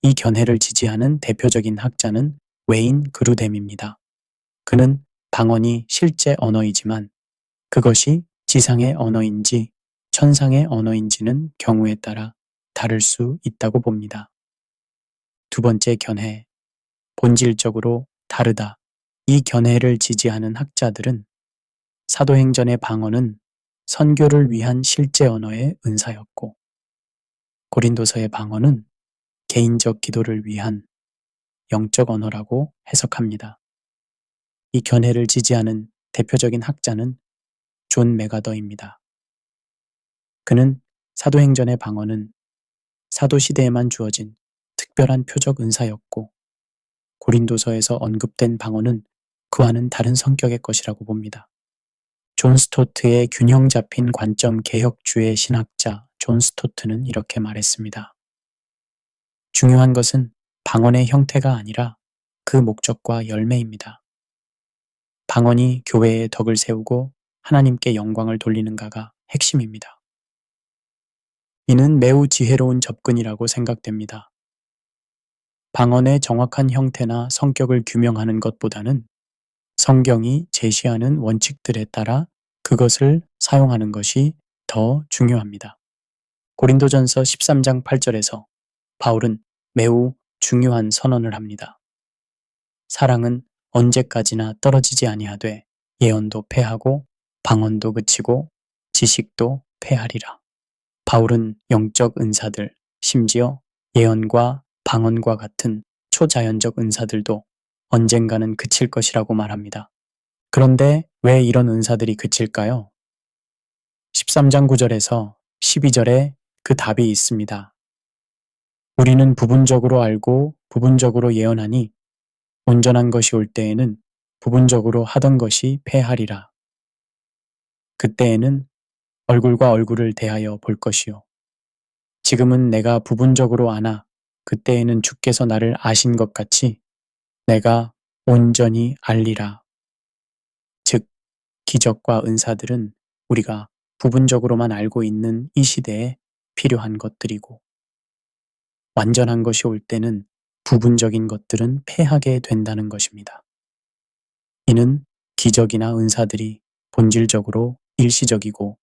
이 견해를 지지하는 대표적인 학자는 웨인 그루뎀입니다. 그는 방언이 실제 언어이지만 그것이 지상의 언어인지 천상의 언어인지는 경우에 따라 다를 수 있다고 봅니다. 두 번째 견해, 본질적으로 다르다. 이 견해를 지지하는 학자들은 사도행전의 방언은 선교를 위한 실제 언어의 은사였고 고린도서의 방언은 개인적 기도를 위한 영적 언어라고 해석합니다. 이 견해를 지지하는 대표적인 학자는 존 메가더입니다. 그는 사도행전의 방언은 사도시대에만 주어진 특별한 표적 은사였고 고린도서에서 언급된 방언은 그와는 다른 성격의 것이라고 봅니다. 존 스토트의 균형 잡힌 관점 개혁주의 신학자 존 스토트는 이렇게 말했습니다. 중요한 것은 방언의 형태가 아니라 그 목적과 열매입니다. 방언이 교회의 덕을 세우고 하나님께 영광을 돌리는가가 핵심입니다. 이는 매우 지혜로운 접근이라고 생각됩니다. 방언의 정확한 형태나 성격을 규명하는 것보다는 성경이 제시하는 원칙들에 따라 그것을 사용하는 것이 더 중요합니다. 고린도전서 13장 8절에서 바울은 매우 중요한 선언을 합니다. 사랑은 언제까지나 떨어지지 아니하되 예언도 패하고 방언도 그치고 지식도 패하리라. 바울은 영적 은사들, 심지어 예언과 방언과 같은 초자연적 은사들도 언젠가는 그칠 것이라고 말합니다. 그런데 왜 이런 은사들이 그칠까요? 13장 9절에서 12절에 그 답이 있습니다. 우리는 부분적으로 알고 부분적으로 예언하니 온전한 것이 올 때에는 부분적으로 하던 것이 패하리라. 그때에는 얼굴과 얼굴을 대하여 볼 것이요. 지금은 내가 부분적으로 아나 그때에는 주께서 나를 아신 것 같이 내가 온전히 알리라. 즉, 기적과 은사들은 우리가 부분적으로만 알고 있는 이 시대에 필요한 것들이고 완전한 것이 올 때는 부분적인 것들은 패하게 된다는 것입니다. 이는 기적이나 은사들이 본질적으로 일시적이고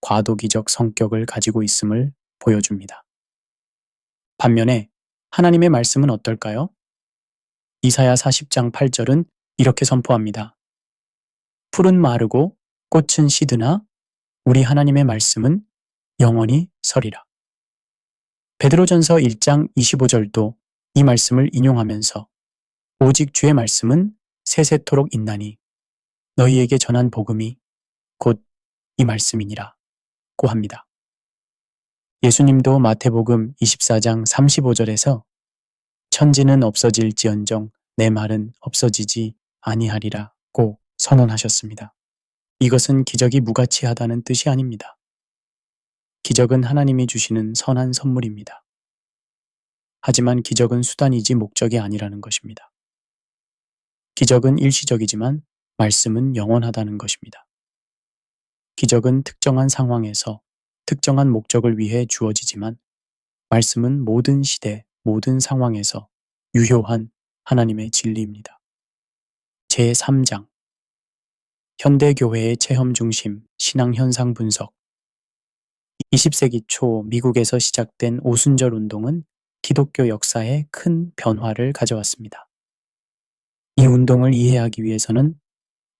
과도기적 성격을 가지고 있음을 보여줍니다. 반면에 하나님의 말씀은 어떨까요? 이사야 40장 8절은 이렇게 선포합니다. 풀은 마르고 꽃은 시드나 우리 하나님의 말씀은 영원히 서리라. 베드로전서 1장 25절도 이 말씀을 인용하면서 오직 주의 말씀은 세세토록 있나니 너희에게 전한 복음이 곧 이 말씀이니라 고 합니다. 예수님도 마태복음 24장 35절에서 천지는 없어질지언정 내 말은 없어지지 아니하리라 고 선언하셨습니다. 이것은 기적이 무가치하다는 뜻이 아닙니다. 기적은 하나님이 주시는 선한 선물입니다. 하지만 기적은 수단이지 목적이 아니라는 것입니다. 기적은 일시적이지만 말씀은 영원하다는 것입니다. 기적은 특정한 상황에서 특정한 목적을 위해 주어지지만 말씀은 모든 시대, 모든 상황에서 유효한 하나님의 진리입니다. 제3장 현대교회의 체험 중심 신앙 현상 분석 20세기 초 미국에서 시작된 오순절 운동은 기독교 역사에 큰 변화를 가져왔습니다. 이 운동을 이해하기 위해서는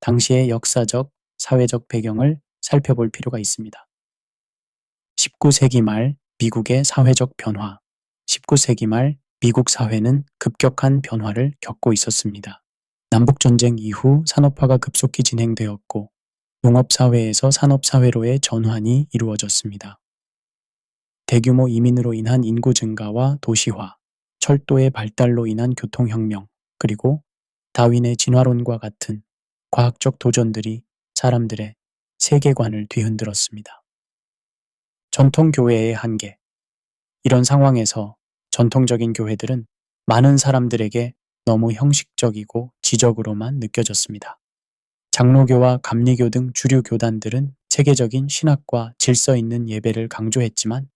당시의 역사적, 사회적 배경을 살펴볼 필요가 있습니다. 19세기 말 미국의 사회적 변화, 19세기 말 미국 사회는 급격한 변화를 겪고 있었습니다. 남북전쟁 이후 산업화가 급속히 진행되었고 농업사회에서 산업사회로의 전환이 이루어졌습니다. 대규모 이민으로 인한 인구 증가와 도시화, 철도의 발달로 인한 교통혁명, 그리고 다윈의 진화론과 같은 과학적 도전들이 사람들의 세계관을 뒤흔들었습니다. 전통교회의 한계. 이런 상황에서 전통적인 교회들은 많은 사람들에게 너무 형식적이고 지적으로만 느껴졌습니다. 장로교와 감리교 등 주류 교단들은 체계적인 신학과 질서 있는 예배를 강조했지만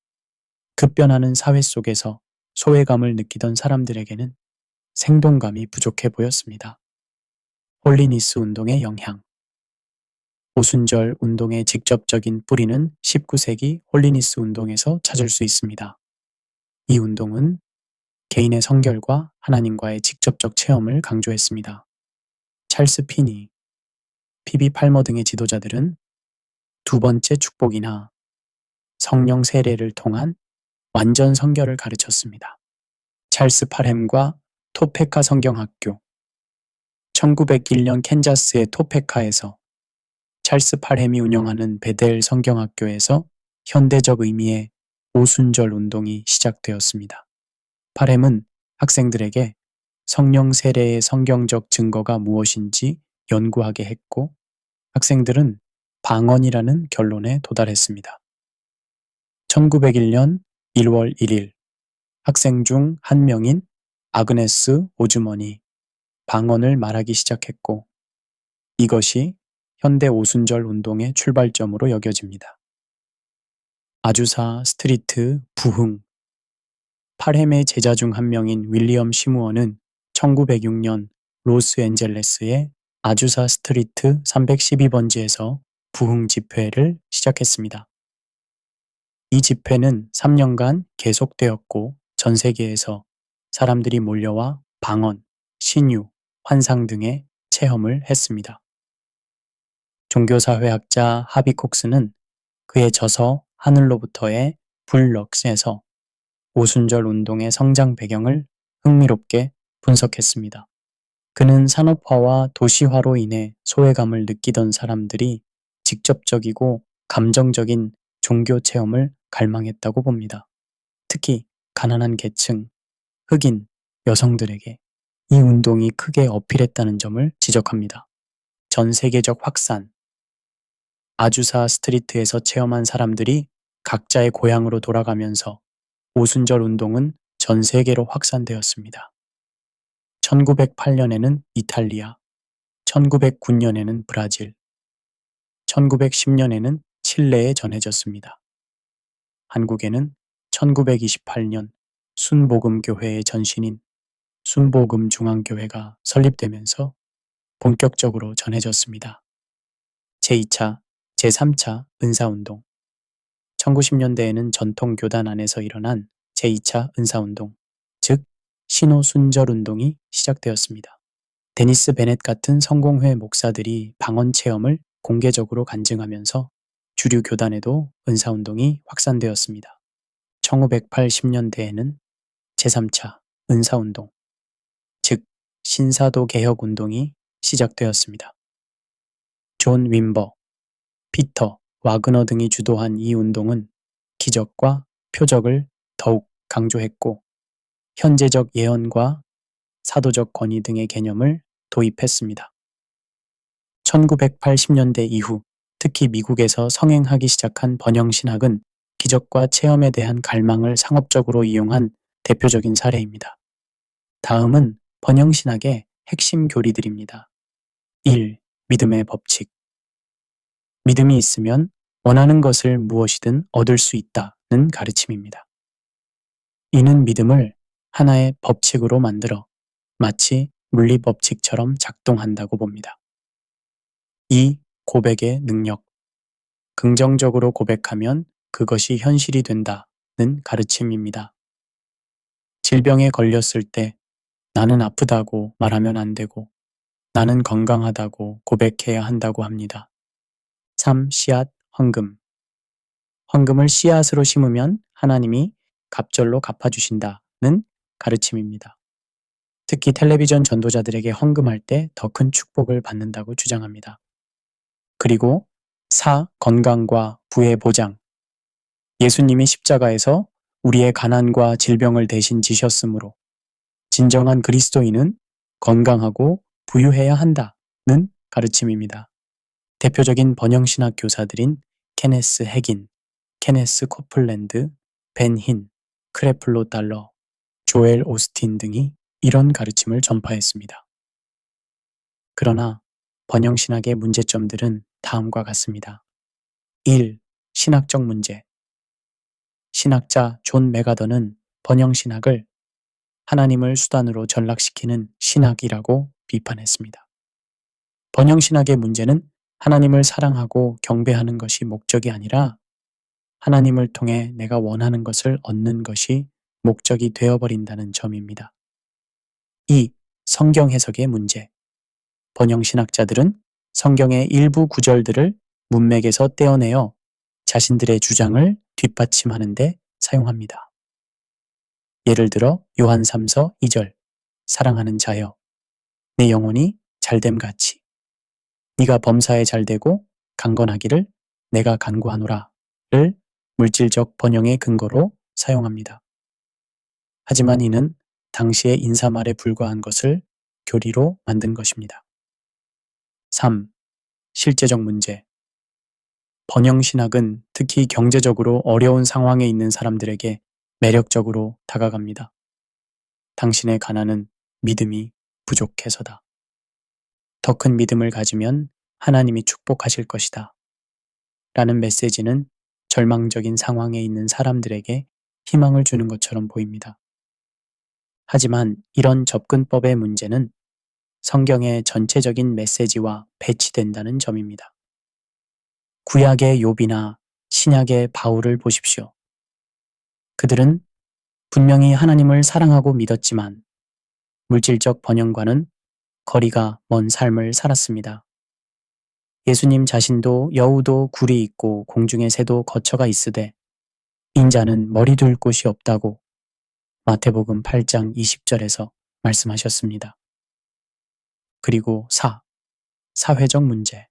급변하는 사회 속에서 소외감을 느끼던 사람들에게는 생동감이 부족해 보였습니다. 홀리니스 운동의 영향. 오순절 운동의 직접적인 뿌리는 19세기 홀리니스 운동에서 찾을 수 있습니다. 이 운동은 개인의 성결과 하나님과의 직접적 체험을 강조했습니다. 찰스 피니, 피비 팔머 등의 지도자들은 두 번째 축복이나 성령 세례를 통한 완전 성결을 가르쳤습니다. 찰스 파렘과 토페카 성경학교. 1901년 캔자스의 토페카에서 찰스 파렘이 운영하는 베델 성경학교에서 현대적 의미의 오순절 운동이 시작되었습니다. 파렘은 학생들에게 성령 세례의 성경적 증거가 무엇인지 연구하게 했고, 학생들은 방언이라는 결론에 도달했습니다. 1901년 1월 1일 학생 중 한 명인 아그네스 오즈먼이 방언을 말하기 시작했고, 이것이 현대 오순절 운동의 출발점으로 여겨집니다. 아주사 스트리트 부흥. 파렘의 제자 중 한 명인 윌리엄 시무어는 1906년 로스앤젤레스의 아주사 스트리트 312번지에서 부흥 집회를 시작했습니다. 이 집회는 3년간 계속되었고 전 세계에서 사람들이 몰려와 방언, 신유, 환상 등의 체험을 했습니다. 종교사회학자 하비콕스는 그의 저서 하늘로부터의 불럭스에서 오순절 운동의 성장 배경을 흥미롭게 분석했습니다. 그는 산업화와 도시화로 인해 소외감을 느끼던 사람들이 직접적이고 감정적인 종교 체험을 갈망했다고 봅니다. 특히 가난한 계층, 흑인, 여성들에게 이 운동이 크게 어필했다는 점을 지적합니다. 전 세계적 확산. 아주사 스트리트에서 체험한 사람들이 각자의 고향으로 돌아가면서 오순절 운동은 전 세계로 확산되었습니다. 1908년에는 이탈리아, 1909년에는 브라질, 1910년에는 칠레에 전해졌습니다. 한국에는 1928년 순복음교회의 전신인 순복음중앙교회가 설립되면서 본격적으로 전해졌습니다. 제2차, 제3차 은사운동. 1910년대에는 전통 교단 안에서 일어난 제2차 은사운동, 즉 신호순절운동이 시작되었습니다. 데니스 베넷 같은 성공회 목사들이 방언 체험을 공개적으로 간증하면서 주류 교단에도 은사운동이 확산되었습니다. 1980년대에는 제3차 은사운동, 즉 신사도 개혁운동이 시작되었습니다. 존 윈버, 피터 와그너 등이 주도한 이 운동은 기적과 표적을 더욱 강조했고 현재적 예언과 사도적 권위 등의 개념을 도입했습니다. 1980년대 이후 특히 미국에서 성행하기 시작한 번영신학은 기적과 체험에 대한 갈망을 상업적으로 이용한 대표적인 사례입니다. 다음은 번영신학의 핵심 교리들입니다. 1. 믿음의 법칙. 믿음이 있으면 원하는 것을 무엇이든 얻을 수 있다는 가르침입니다. 이는 믿음을 하나의 법칙으로 만들어 마치 물리법칙처럼 작동한다고 봅니다. 2. 고백의 능력. 긍정적으로 고백하면 그것이 현실이 된다는 가르침입니다. 질병에 걸렸을 때 나는 아프다고 말하면 안 되고 나는 건강하다고 고백해야 한다고 합니다. 3. 씨앗 헌금. 헌금을 씨앗으로 심으면 하나님이 갑절로 갚아주신다는 가르침입니다. 특히 텔레비전 전도자들에게 헌금할 때 더 큰 축복을 받는다고 주장합니다. 그리고 4. 건강과 부의 보장. 예수님이 십자가에서 우리의 가난과 질병을 대신 지셨으므로 진정한 그리스도인은 건강하고 부유해야 한다는 가르침입니다. 대표적인 번영신학 교사들인 케네스 해긴, 케네스 코플랜드, 벤 힌, 크레플로 달러, 조엘 오스틴 등이 이런 가르침을 전파했습니다. 그러나 번영신학의 문제점들은 다음과 같습니다. 1. 신학적 문제. 신학자 존 메가더는 번영신학을 하나님을 수단으로 전락시키는 신학이라고 비판했습니다. 번영신학의 문제는 하나님을 사랑하고 경배하는 것이 목적이 아니라 하나님을 통해 내가 원하는 것을 얻는 것이 목적이 되어버린다는 점입니다. 2. 성경 해석의 문제. 번영신학자들은 성경의 일부 구절들을 문맥에서 떼어내어 자신들의 주장을 뒷받침하는 데 사용합니다. 예를 들어 요한 3서 2절 사랑하는 자여 내 영혼이 잘됨같이 네가 범사에 잘되고 강건하기를 내가 간구하노라를 물질적 번영의 근거로 사용합니다. 하지만 이는 당시의 인사말에 불과한 것을 교리로 만든 것입니다. 3. 실제적 문제. 번영신학은 특히 경제적으로 어려운 상황에 있는 사람들에게 매력적으로 다가갑니다. 당신의 가난은 믿음이 부족해서다. 더 큰 믿음을 가지면 하나님이 축복하실 것이다. 라는 메시지는 절망적인 상황에 있는 사람들에게 희망을 주는 것처럼 보입니다. 하지만 이런 접근법의 문제는 성경의 전체적인 메시지와 배치된다는 점입니다. 구약의 욥이나 신약의 바울을 보십시오. 그들은 분명히 하나님을 사랑하고 믿었지만 물질적 번영과는 거리가 먼 삶을 살았습니다. 예수님 자신도 여우도 굴이 있고 공중의 새도 거처가 있으되 인자는 머리 둘 곳이 없다고 마태복음 8장 20절에서 말씀하셨습니다. 그리고 4. 사회적 문제.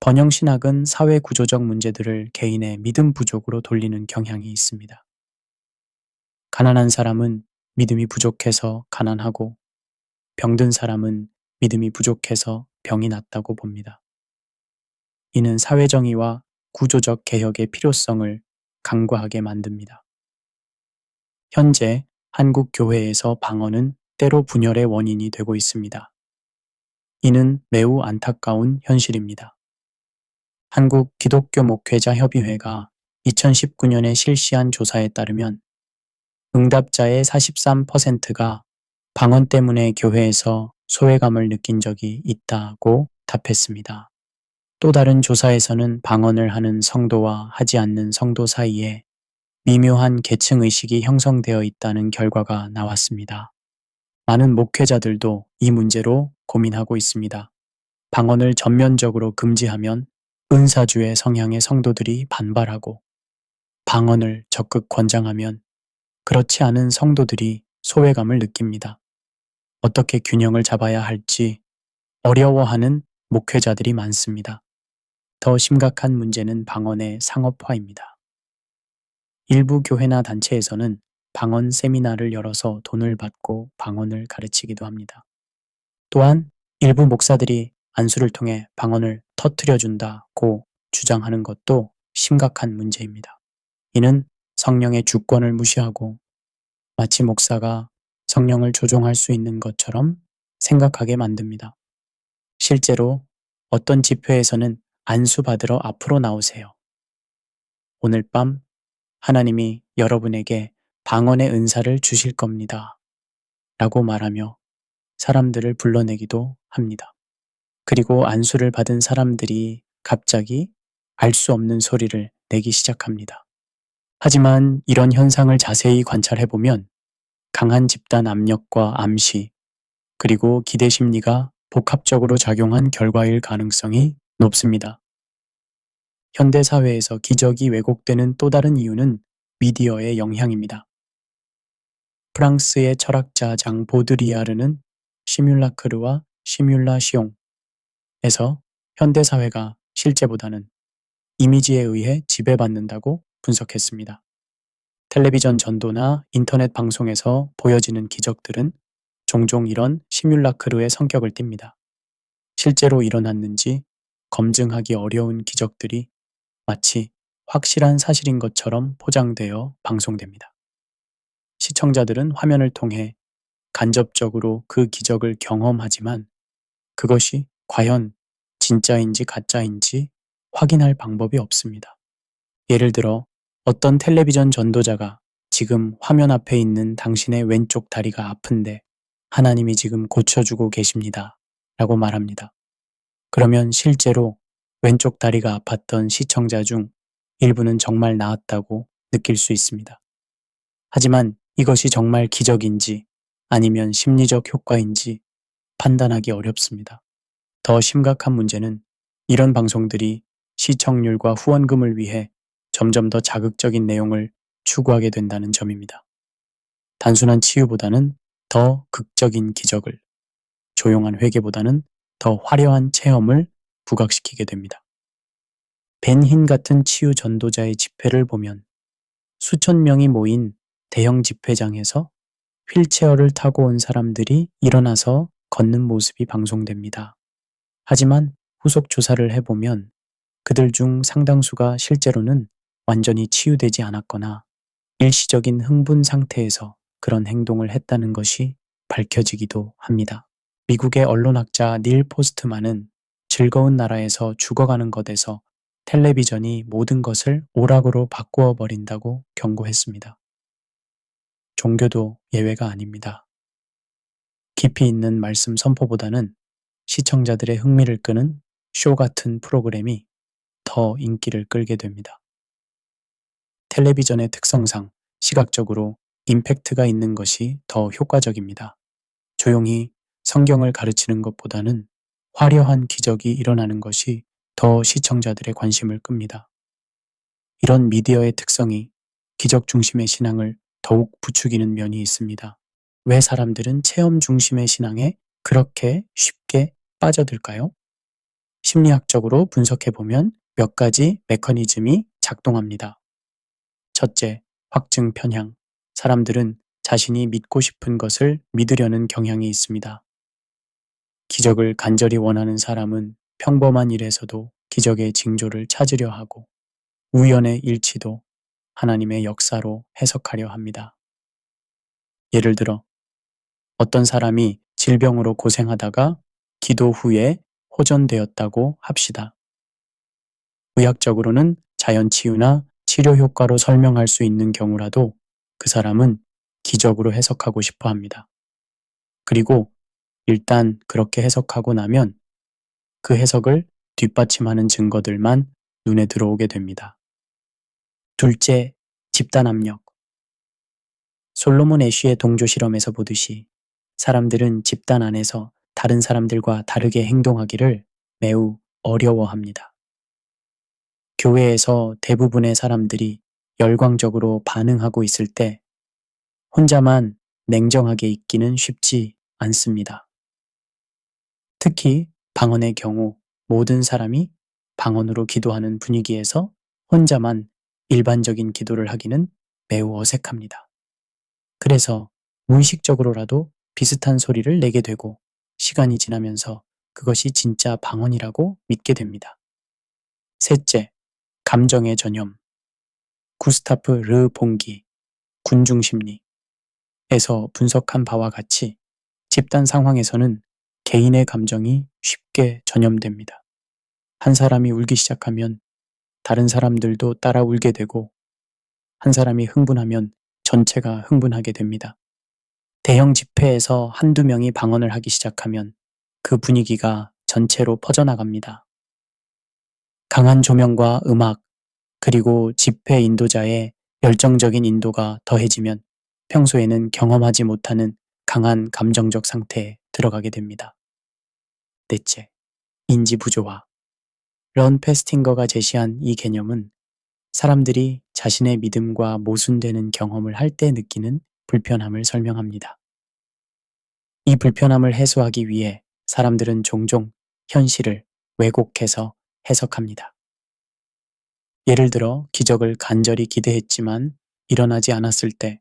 번영신학은 사회 구조적 문제들을 개인의 믿음 부족으로 돌리는 경향이 있습니다. 가난한 사람은 믿음이 부족해서 가난하고 병든 사람은 믿음이 부족해서 병이 낫다고 봅니다. 이는 사회정의와 구조적 개혁의 필요성을 강구하게 만듭니다. 현재 한국 교회에서 방언은 때로 분열의 원인이 되고 있습니다. 이는 매우 안타까운 현실입니다. 한국 기독교 목회자 협의회가 2019년에 실시한 조사에 따르면 응답자의 43%가 방언 때문에 교회에서 소외감을 느낀 적이 있다고 답했습니다. 또 다른 조사에서는 방언을 하는 성도와 하지 않는 성도 사이에 미묘한 계층의식이 형성되어 있다는 결과가 나왔습니다. 많은 목회자들도 이 문제로 고민하고 있습니다. 방언을 전면적으로 금지하면 은사주의 성향의 성도들이 반발하고 방언을 적극 권장하면 그렇지 않은 성도들이 소외감을 느낍니다. 어떻게 균형을 잡아야 할지 어려워하는 목회자들이 많습니다. 더 심각한 문제는 방언의 상업화입니다. 일부 교회나 단체에서는 방언 세미나를 열어서 돈을 받고 방언을 가르치기도 합니다. 또한 일부 목사들이 안수를 통해 방언을 터뜨려준다고 주장하는 것도 심각한 문제입니다. 이는 성령의 주권을 무시하고 마치 목사가 성령을 조종할 수 있는 것처럼 생각하게 만듭니다. 실제로 어떤 집회에서는 안수 받으러 앞으로 나오세요. 오늘 밤 하나님이 여러분에게 방언의 은사를 주실 겁니다. 라고 말하며 사람들을 불러내기도 합니다. 그리고 안수를 받은 사람들이 갑자기 알 수 없는 소리를 내기 시작합니다. 하지만 이런 현상을 자세히 관찰해보면 강한 집단 압력과 암시, 그리고 기대 심리가 복합적으로 작용한 결과일 가능성이 높습니다. 현대사회에서 기적이 왜곡되는 또 다른 이유는 미디어의 영향입니다. 프랑스의 철학자 장 보드리아르는 시뮬라크르와 시뮬라시옹에서 현대사회가 실제보다는 이미지에 의해 지배받는다고 분석했습니다. 텔레비전 전도나 인터넷 방송에서 보여지는 기적들은 종종 이런 시뮬라크르의 성격을 띱니다. 실제로 일어났는지 검증하기 어려운 기적들이 마치 확실한 사실인 것처럼 포장되어 방송됩니다. 시청자들은 화면을 통해 간접적으로 그 기적을 경험하지만 그것이 과연 진짜인지 가짜인지 확인할 방법이 없습니다. 예를 들어 어떤 텔레비전 전도자가 지금 화면 앞에 있는 당신의 왼쪽 다리가 아픈데 하나님이 지금 고쳐주고 계십니다. 라고 말합니다. 그러면 실제로 왼쪽 다리가 아팠던 시청자 중 일부는 정말 나았다고 느낄 수 있습니다. 하지만 이것이 정말 기적인지 아니면 심리적 효과인지 판단하기 어렵습니다. 더 심각한 문제는 이런 방송들이 시청률과 후원금을 위해 점점 더 자극적인 내용을 추구하게 된다는 점입니다. 단순한 치유보다는 더 극적인 기적을, 조용한 회개보다는 더 화려한 체험을 부각시키게 됩니다. 벤힌 같은 치유 전도자의 집회를 보면 수천 명이 모인 대형 집회장에서 휠체어를 타고 온 사람들이 일어나서 걷는 모습이 방송됩니다. 하지만 후속 조사를 해보면 그들 중 상당수가 실제로는 완전히 치유되지 않았거나 일시적인 흥분 상태에서 그런 행동을 했다는 것이 밝혀지기도 합니다. 미국의 언론학자 닐 포스트만은 즐거운 나라에서 죽어가는 것에서 텔레비전이 모든 것을 오락으로 바꾸어 버린다고 경고했습니다. 종교도 예외가 아닙니다. 깊이 있는 말씀 선포보다는 시청자들의 흥미를 끄는 쇼 같은 프로그램이 더 인기를 끌게 됩니다. 텔레비전의 특성상 시각적으로 임팩트가 있는 것이 더 효과적입니다. 조용히 성경을 가르치는 것보다는 화려한 기적이 일어나는 것이 더 시청자들의 관심을 끕니다. 이런 미디어의 특성이 기적 중심의 신앙을 더욱 부추기는 면이 있습니다. 왜 사람들은 체험 중심의 신앙에 그렇게 쉽게 빠져들까요? 심리학적으로 분석해보면 몇 가지 메커니즘이 작동합니다. 첫째, 확증 편향. 사람들은 자신이 믿고 싶은 것을 믿으려는 경향이 있습니다. 기적을 간절히 원하는 사람은 평범한 일에서도 기적의 징조를 찾으려 하고 우연의 일치도 하나님의 역사로 해석하려 합니다. 예를 들어 어떤 사람이 질병으로 고생하다가 기도 후에 호전되었다고 합시다. 의학적으로는 자연치유나 치료 효과로 설명할 수 있는 경우라도 그 사람은 기적으로 해석하고 싶어 합니다. 그리고 일단 그렇게 해석하고 나면 그 해석을 뒷받침하는 증거들만 눈에 들어오게 됩니다. 둘째, 집단 압력. 솔로몬 애쉬의 동조 실험에서 보듯이 사람들은 집단 안에서 다른 사람들과 다르게 행동하기를 매우 어려워합니다. 교회에서 대부분의 사람들이 열광적으로 반응하고 있을 때 혼자만 냉정하게 있기는 쉽지 않습니다. 특히 방언의 경우 모든 사람이 방언으로 기도하는 분위기에서 혼자만 일반적인 기도를 하기는 매우 어색합니다. 그래서 무의식적으로라도 비슷한 소리를 내게 되고 시간이 지나면서 그것이 진짜 방언이라고 믿게 됩니다. 셋째, 감정의 전염. 구스타프 르 봉기, 군중심리에서 분석한 바와 같이 집단 상황에서는 개인의 감정이 쉽게 전염됩니다. 한 사람이 울기 시작하면 다른 사람들도 따라 울게 되고 한 사람이 흥분하면 전체가 흥분하게 됩니다. 대형 집회에서 한두 명이 방언을 하기 시작하면 그 분위기가 전체로 퍼져나갑니다. 강한 조명과 음악, 그리고 집회 인도자의 열정적인 인도가 더해지면 평소에는 경험하지 못하는 강한 감정적 상태에 들어가게 됩니다. 넷째, 인지 부조화. 런 페스팅거가 제시한 이 개념은 사람들이 자신의 믿음과 모순되는 경험을 할 때 느끼는 불편함을 설명합니다. 이 불편함을 해소하기 위해 사람들은 종종 현실을 왜곡해서 해석합니다. 예를 들어 기적을 간절히 기대했지만 일어나지 않았을 때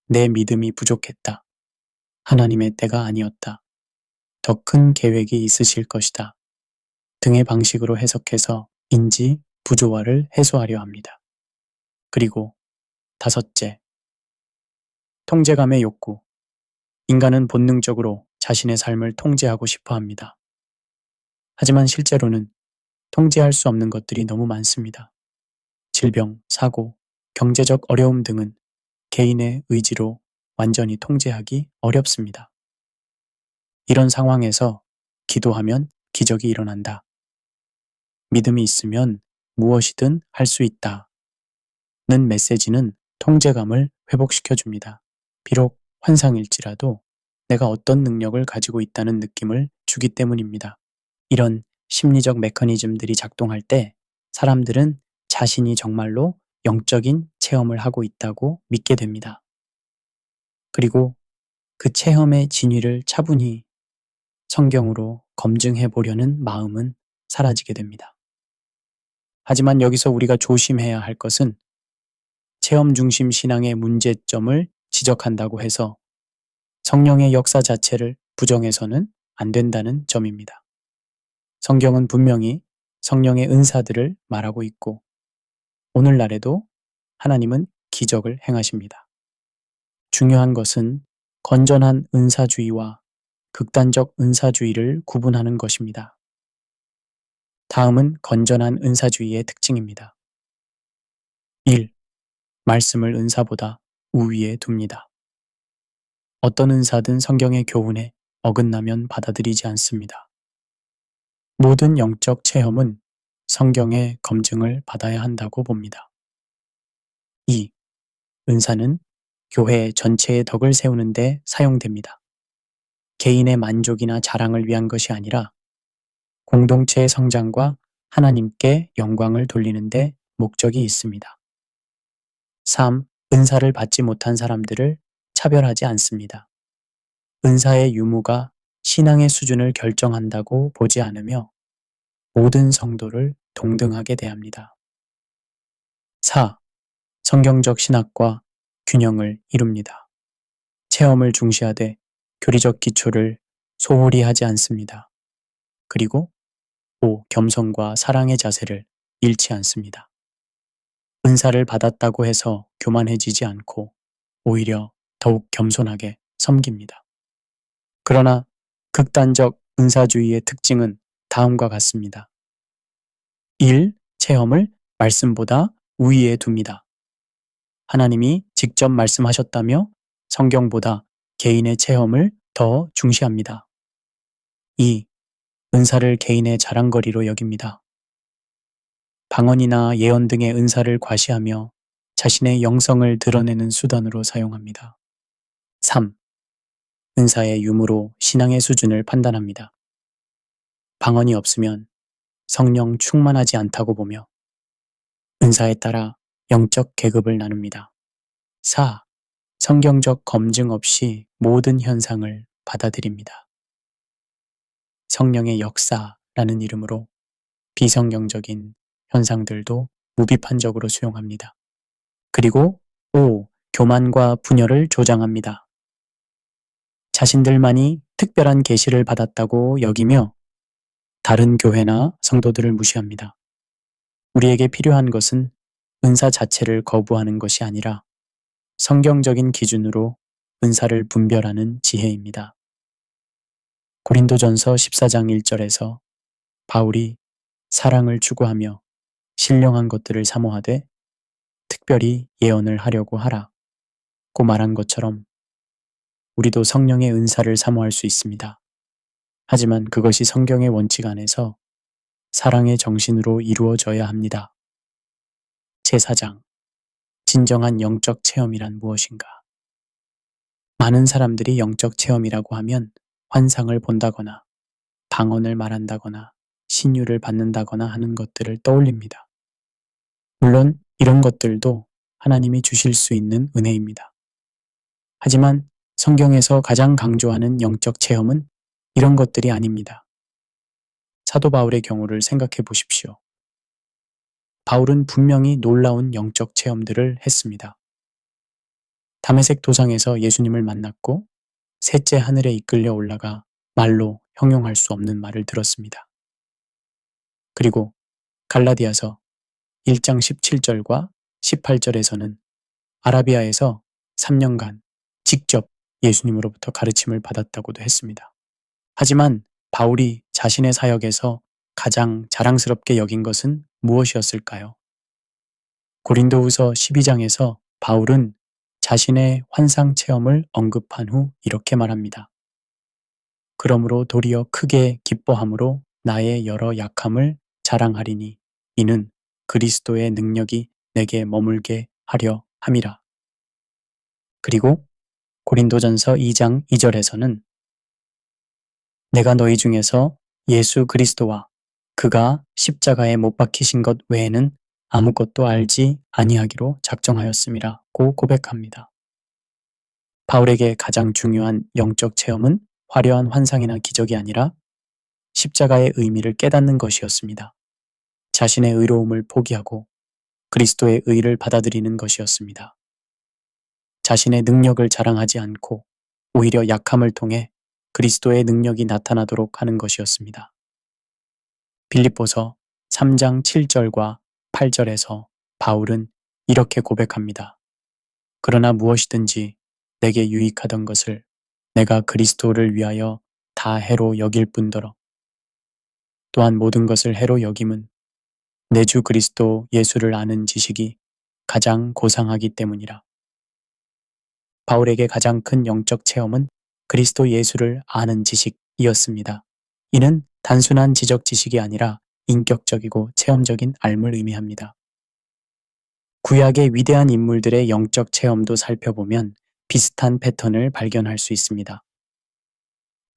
내 믿음이 부족했다. 하나님의 때가 아니었다. 더 큰 계획이 있으실 것이다. 등의 방식으로 해석해서 인지 부조화를 해소하려 합니다. 그리고 다섯째, 통제감의 욕구. 인간은 본능적으로 자신의 삶을 통제하고 싶어 합니다. 하지만 실제로는 통제할 수 없는 것들이 너무 많습니다. 질병, 사고, 경제적 어려움 등은 개인의 의지로 완전히 통제하기 어렵습니다. 이런 상황에서 기도하면 기적이 일어난다. 믿음이 있으면 무엇이든 할 수 있다. 는 메시지는 통제감을 회복시켜 줍니다. 비록 환상일지라도 내가 어떤 능력을 가지고 있다는 느낌을 주기 때문입니다. 이런 심리적 메커니즘들이 작동할 때 사람들은 자신이 정말로 영적인 체험을 하고 있다고 믿게 됩니다. 그리고 그 체험의 진위를 차분히 성경으로 검증해 보려는 마음은 사라지게 됩니다. 하지만 여기서 우리가 조심해야 할 것은 체험 중심 신앙의 문제점을 지적한다고 해서 성령의 역사 자체를 부정해서는 안 된다는 점입니다. 성경은 분명히 성령의 은사들을 말하고 있고 오늘날에도 하나님은 기적을 행하십니다. 중요한 것은 건전한 은사주의와 극단적 은사주의를 구분하는 것입니다. 다음은 건전한 은사주의의 특징입니다. 1. 말씀을 은사보다 우위에 둡니다. 어떤 은사든 성경의 교훈에 어긋나면 받아들이지 않습니다. 모든 영적 체험은 성경의 검증을 받아야 한다고 봅니다. 2. 은사는 교회 전체의 덕을 세우는 데 사용됩니다. 개인의 만족이나 자랑을 위한 것이 아니라 공동체의 성장과 하나님께 영광을 돌리는 데 목적이 있습니다. 3. 은사를 받지 못한 사람들을 차별하지 않습니다. 은사의 유무가 신앙의 수준을 결정한다고 보지 않으며 모든 성도를 동등하게 대합니다. 4. 성경적 신학과 균형을 이룹니다. 체험을 중시하되 교리적 기초를 소홀히 하지 않습니다. 그리고 5. 겸손과 사랑의 자세를 잃지 않습니다. 은사를 받았다고 해서 교만해지지 않고 오히려 더욱 겸손하게 섬깁니다. 그러나 극단적 은사주의의 특징은 다음과 같습니다. 1. 체험을 말씀보다 우위에 둡니다. 하나님이 직접 말씀하셨다며 성경보다 개인의 체험을 더 중시합니다. 2. 은사를 개인의 자랑거리로 여깁니다. 방언이나 예언 등의 은사를 과시하며 자신의 영성을 드러내는 수단으로 사용합니다. 3. 은사의 유무로 신앙의 수준을 판단합니다. 방언이 없으면 성령 충만하지 않다고 보며 은사에 따라 영적 계급을 나눕니다. 4. 성경적 검증 없이 모든 현상을 받아들입니다. 성령의 역사라는 이름으로 비성경적인 현상들도 무비판적으로 수용합니다. 그리고 5. 교만과 분열을 조장합니다. 자신들만이 특별한 계시를 받았다고 여기며 다른 교회나 성도들을 무시합니다. 우리에게 필요한 것은 은사 자체를 거부하는 것이 아니라 성경적인 기준으로 은사를 분별하는 지혜입니다. 고린도전서 14장 1절에서 바울이 사랑을 추구하며 신령한 것들을 사모하되 특별히 예언을 하려고 하라고 말한 것처럼 우리도 성령의 은사를 사모할 수 있습니다. 하지만 그것이 성경의 원칙 안에서 사랑의 정신으로 이루어져야 합니다. 제4장 진정한 영적 체험이란 무엇인가? 많은 사람들이 영적 체험이라고 하면 환상을 본다거나 방언을 말한다거나 신유를 받는다거나 하는 것들을 떠올립니다. 물론 이런 것들도 하나님이 주실 수 있는 은혜입니다. 하지만 성경에서 가장 강조하는 영적 체험은 이런 것들이 아닙니다. 사도 바울의 경우를 생각해 보십시오. 바울은 분명히 놀라운 영적 체험들을 했습니다. 다메섹 도상에서 예수님을 만났고 셋째 하늘에 이끌려 올라가 말로 형용할 수 없는 말을 들었습니다. 그리고 갈라디아서 1장 17절과 18절에서는 아라비아에서 3년간 직접 예수님으로부터 가르침을 받았다고도 했습니다. 하지만 바울이 자신의 사역에서 가장 자랑스럽게 여긴 것은 무엇이었을까요? 고린도후서 12장에서 바울은 자신의 환상 체험을 언급한 후 이렇게 말합니다. 그러므로 도리어 크게 기뻐함으로 나의 여러 약함을 자랑하리니 이는 그리스도의 능력이 내게 머물게 하려 함이라. 그리고 고린도전서 2장 2절에서는 내가 너희 중에서 예수 그리스도와 그가 십자가에 못 박히신 것 외에는 아무것도 알지 아니하기로 작정하였음이라고 고백합니다. 바울에게 가장 중요한 영적 체험은 화려한 환상이나 기적이 아니라 십자가의 의미를 깨닫는 것이었습니다. 자신의 의로움을 포기하고 그리스도의 의를 받아들이는 것이었습니다. 자신의 능력을 자랑하지 않고 오히려 약함을 통해 그리스도의 능력이 나타나도록 하는 것이었습니다. 빌립보서 3장 7절과 8절에서 바울은 이렇게 고백합니다. 그러나 무엇이든지 내게 유익하던 것을 내가 그리스도를 위하여 다 해로 여길 뿐더러 또한 모든 것을 해로 여김은 내 주 그리스도 예수를 아는 지식이 가장 고상하기 때문이라. 바울에게 가장 큰 영적 체험은 그리스도 예수를 아는 지식이었습니다. 이는 단순한 지적 지식이 아니라 인격적이고 체험적인 알을 의미합니다. 구약의 위대한 인물들의 영적 체험도 살펴보면 비슷한 패턴을 발견할 수 있습니다.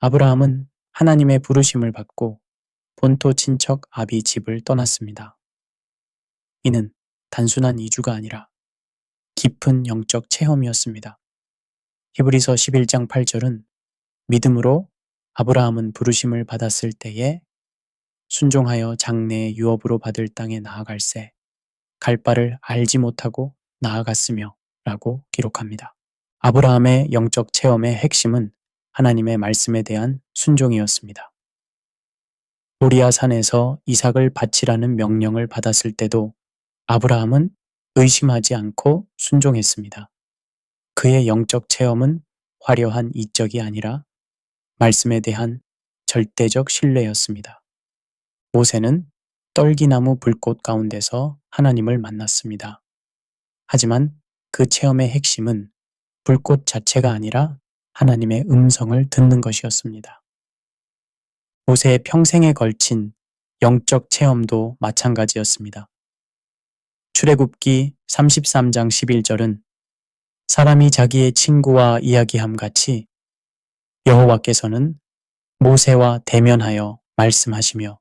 아브라함은 하나님의 부르심을 받고 본토 친척 아비 집을 떠났습니다. 이는 단순한 이주가 아니라 깊은 영적 체험이었습니다. 히브리서 11장 8절은 믿음으로 아브라함은 부르심을 받았을 때에 순종하여 장래의 유업으로 받을 땅에 나아갈새 갈 바를 알지 못하고 나아갔으며 라고 기록합니다. 아브라함의 영적 체험의 핵심은 하나님의 말씀에 대한 순종이었습니다. 모리아 산에서 이삭을 바치라는 명령을 받았을 때도 아브라함은 의심하지 않고 순종했습니다. 그의 영적 체험은 화려한 이적이 아니라 말씀에 대한 절대적 신뢰였습니다. 모세는 떨기나무 불꽃 가운데서 하나님을 만났습니다. 하지만 그 체험의 핵심은 불꽃 자체가 아니라 하나님의 음성을 듣는 것이었습니다. 모세의 평생에 걸친 영적 체험도 마찬가지였습니다. 출애굽기 33장 11절은 사람이 자기의 친구와 이야기함 같이 여호와께서는 모세와 대면하여 말씀하시며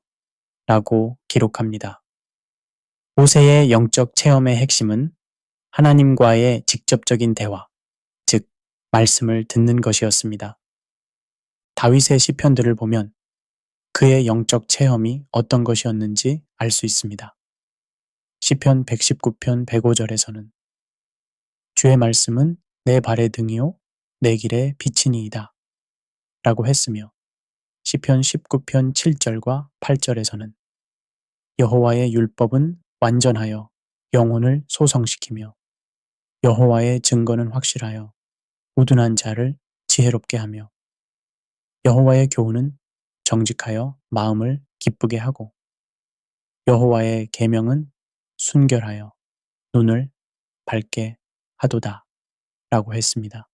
라고 기록합니다. 모세의 영적 체험의 핵심은 하나님과의 직접적인 대화, 즉 말씀을 듣는 것이었습니다. 다윗의 시편들을 보면 그의 영적 체험이 어떤 것이었는지 알 수 있습니다. 시편 119편 105절에서는 주의 말씀은 내 발의 등이요 내 길의 빛이니이다 라고 했으며 시편 19편 7절과 8절에서는 여호와의 율법은 완전하여 영혼을 소성시키며 여호와의 증거는 확실하여 우둔한 자를 지혜롭게 하며 여호와의 교훈은 정직하여 마음을 기쁘게 하고 여호와의 계명은 순결하여 눈을 밝게 하도다 라고 했습니다.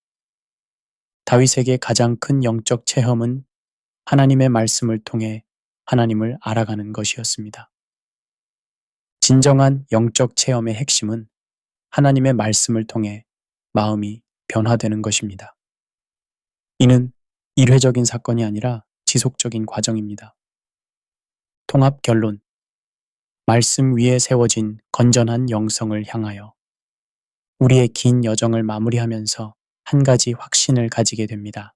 다윗에게 가장 큰 영적 체험은 하나님의 말씀을 통해 하나님을 알아가는 것이었습니다. 진정한 영적 체험의 핵심은 하나님의 말씀을 통해 마음이 변화되는 것입니다. 이는 일회적인 사건이 아니라 지속적인 과정입니다. 통합 결론. 말씀 위에 세워진 건전한 영성을 향하여 우리의 긴 여정을 마무리하면서 한 가지 확신을 가지게 됩니다.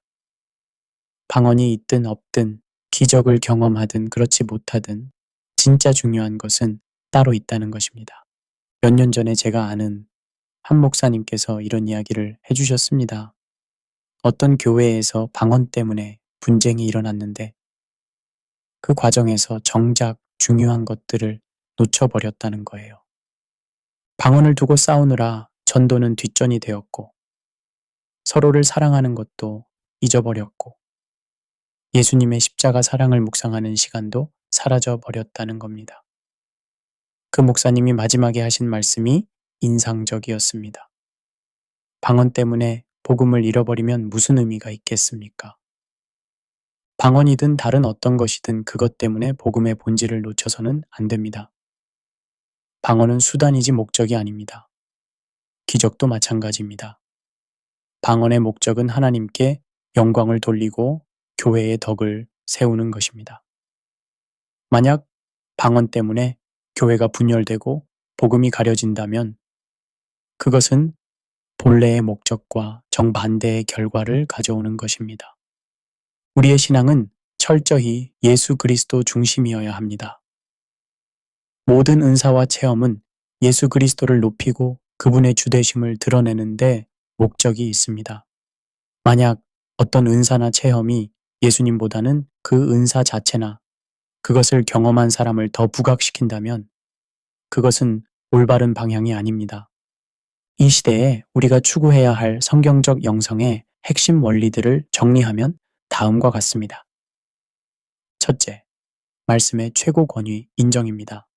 방언이 있든 없든 기적을 경험하든 그렇지 못하든 진짜 중요한 것은 따로 있다는 것입니다. 몇 년 전에 제가 아는 한 목사님께서 이런 이야기를 해주셨습니다. 어떤 교회에서 방언 때문에 분쟁이 일어났는데 그 과정에서 정작 중요한 것들을 놓쳐버렸다는 거예요. 방언을 두고 싸우느라 전도는 뒷전이 되었고 서로를 사랑하는 것도 잊어버렸고 예수님의 십자가 사랑을 묵상하는 시간도 사라져 버렸다는 겁니다. 그 목사님이 마지막에 하신 말씀이 인상적이었습니다. 방언 때문에 복음을 잃어버리면 무슨 의미가 있겠습니까? 방언이든 다른 어떤 것이든 그것 때문에 복음의 본질을 놓쳐서는 안 됩니다. 방언은 수단이지 목적이 아닙니다. 기적도 마찬가지입니다. 방언의 목적은 하나님께 영광을 돌리고 교회의 덕을 세우는 것입니다. 만약 방언 때문에 교회가 분열되고 복음이 가려진다면 그것은 본래의 목적과 정반대의 결과를 가져오는 것입니다. 우리의 신앙은 철저히 예수 그리스도 중심이어야 합니다. 모든 은사와 체험은 예수 그리스도를 높이고 그분의 주되심을 드러내는데 목적이 있습니다. 만약 어떤 은사나 체험이 예수님보다는 그 은사 자체나 그것을 경험한 사람을 더 부각시킨다면 그것은 올바른 방향이 아닙니다. 이 시대에 우리가 추구해야 할 성경적 영성의 핵심 원리들을 정리하면 다음과 같습니다. 첫째, 말씀의 최고 권위 인정입니다.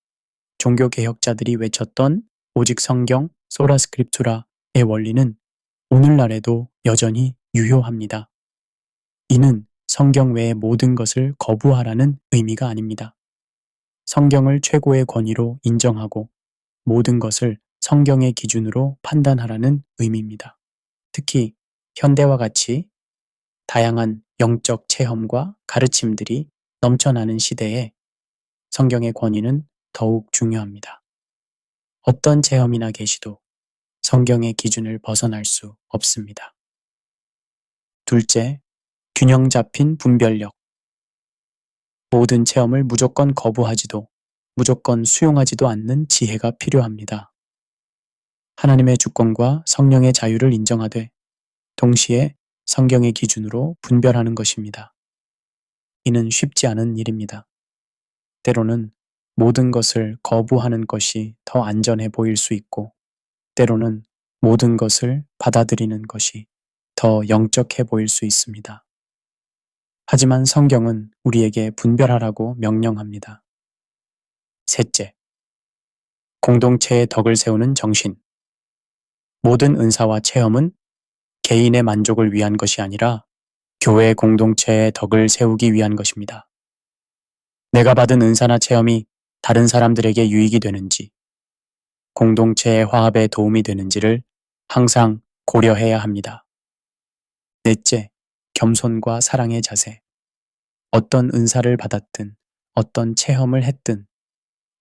종교 개혁자들이 외쳤던 오직 성경, 소라 스크립투라의 원리는 오늘날에도 여전히 유효합니다. 이는 성경 외의 모든 것을 거부하라는 의미가 아닙니다. 성경을 최고의 권위로 인정하고 모든 것을 성경의 기준으로 판단하라는 의미입니다. 특히 현대와 같이 다양한 영적 체험과 가르침들이 넘쳐나는 시대에 성경의 권위는 더욱 중요합니다. 어떤 체험이나 계시도 성경의 기준을 벗어날 수 없습니다. 둘째, 균형 잡힌 분별력. 모든 체험을 무조건 거부하지도 무조건 수용하지도 않는 지혜가 필요합니다. 하나님의 주권과 성령의 자유를 인정하되 동시에 성경의 기준으로 분별하는 것입니다. 이는 쉽지 않은 일입니다. 때로는 모든 것을 거부하는 것이 더 안전해 보일 수 있고 때로는 모든 것을 받아들이는 것이 더 영적해 보일 수 있습니다. 하지만 성경은 우리에게 분별하라고 명령합니다. 셋째, 공동체의 덕을 세우는 정신. 모든 은사와 체험은 개인의 만족을 위한 것이 아니라 교회 공동체의 덕을 세우기 위한 것입니다. 내가 받은 은사나 체험이 다른 사람들에게 유익이 되는지, 공동체의 화합에 도움이 되는지를 항상 고려해야 합니다. 넷째, 겸손과 사랑의 자세. 어떤 은사를 받았든, 어떤 체험을 했든,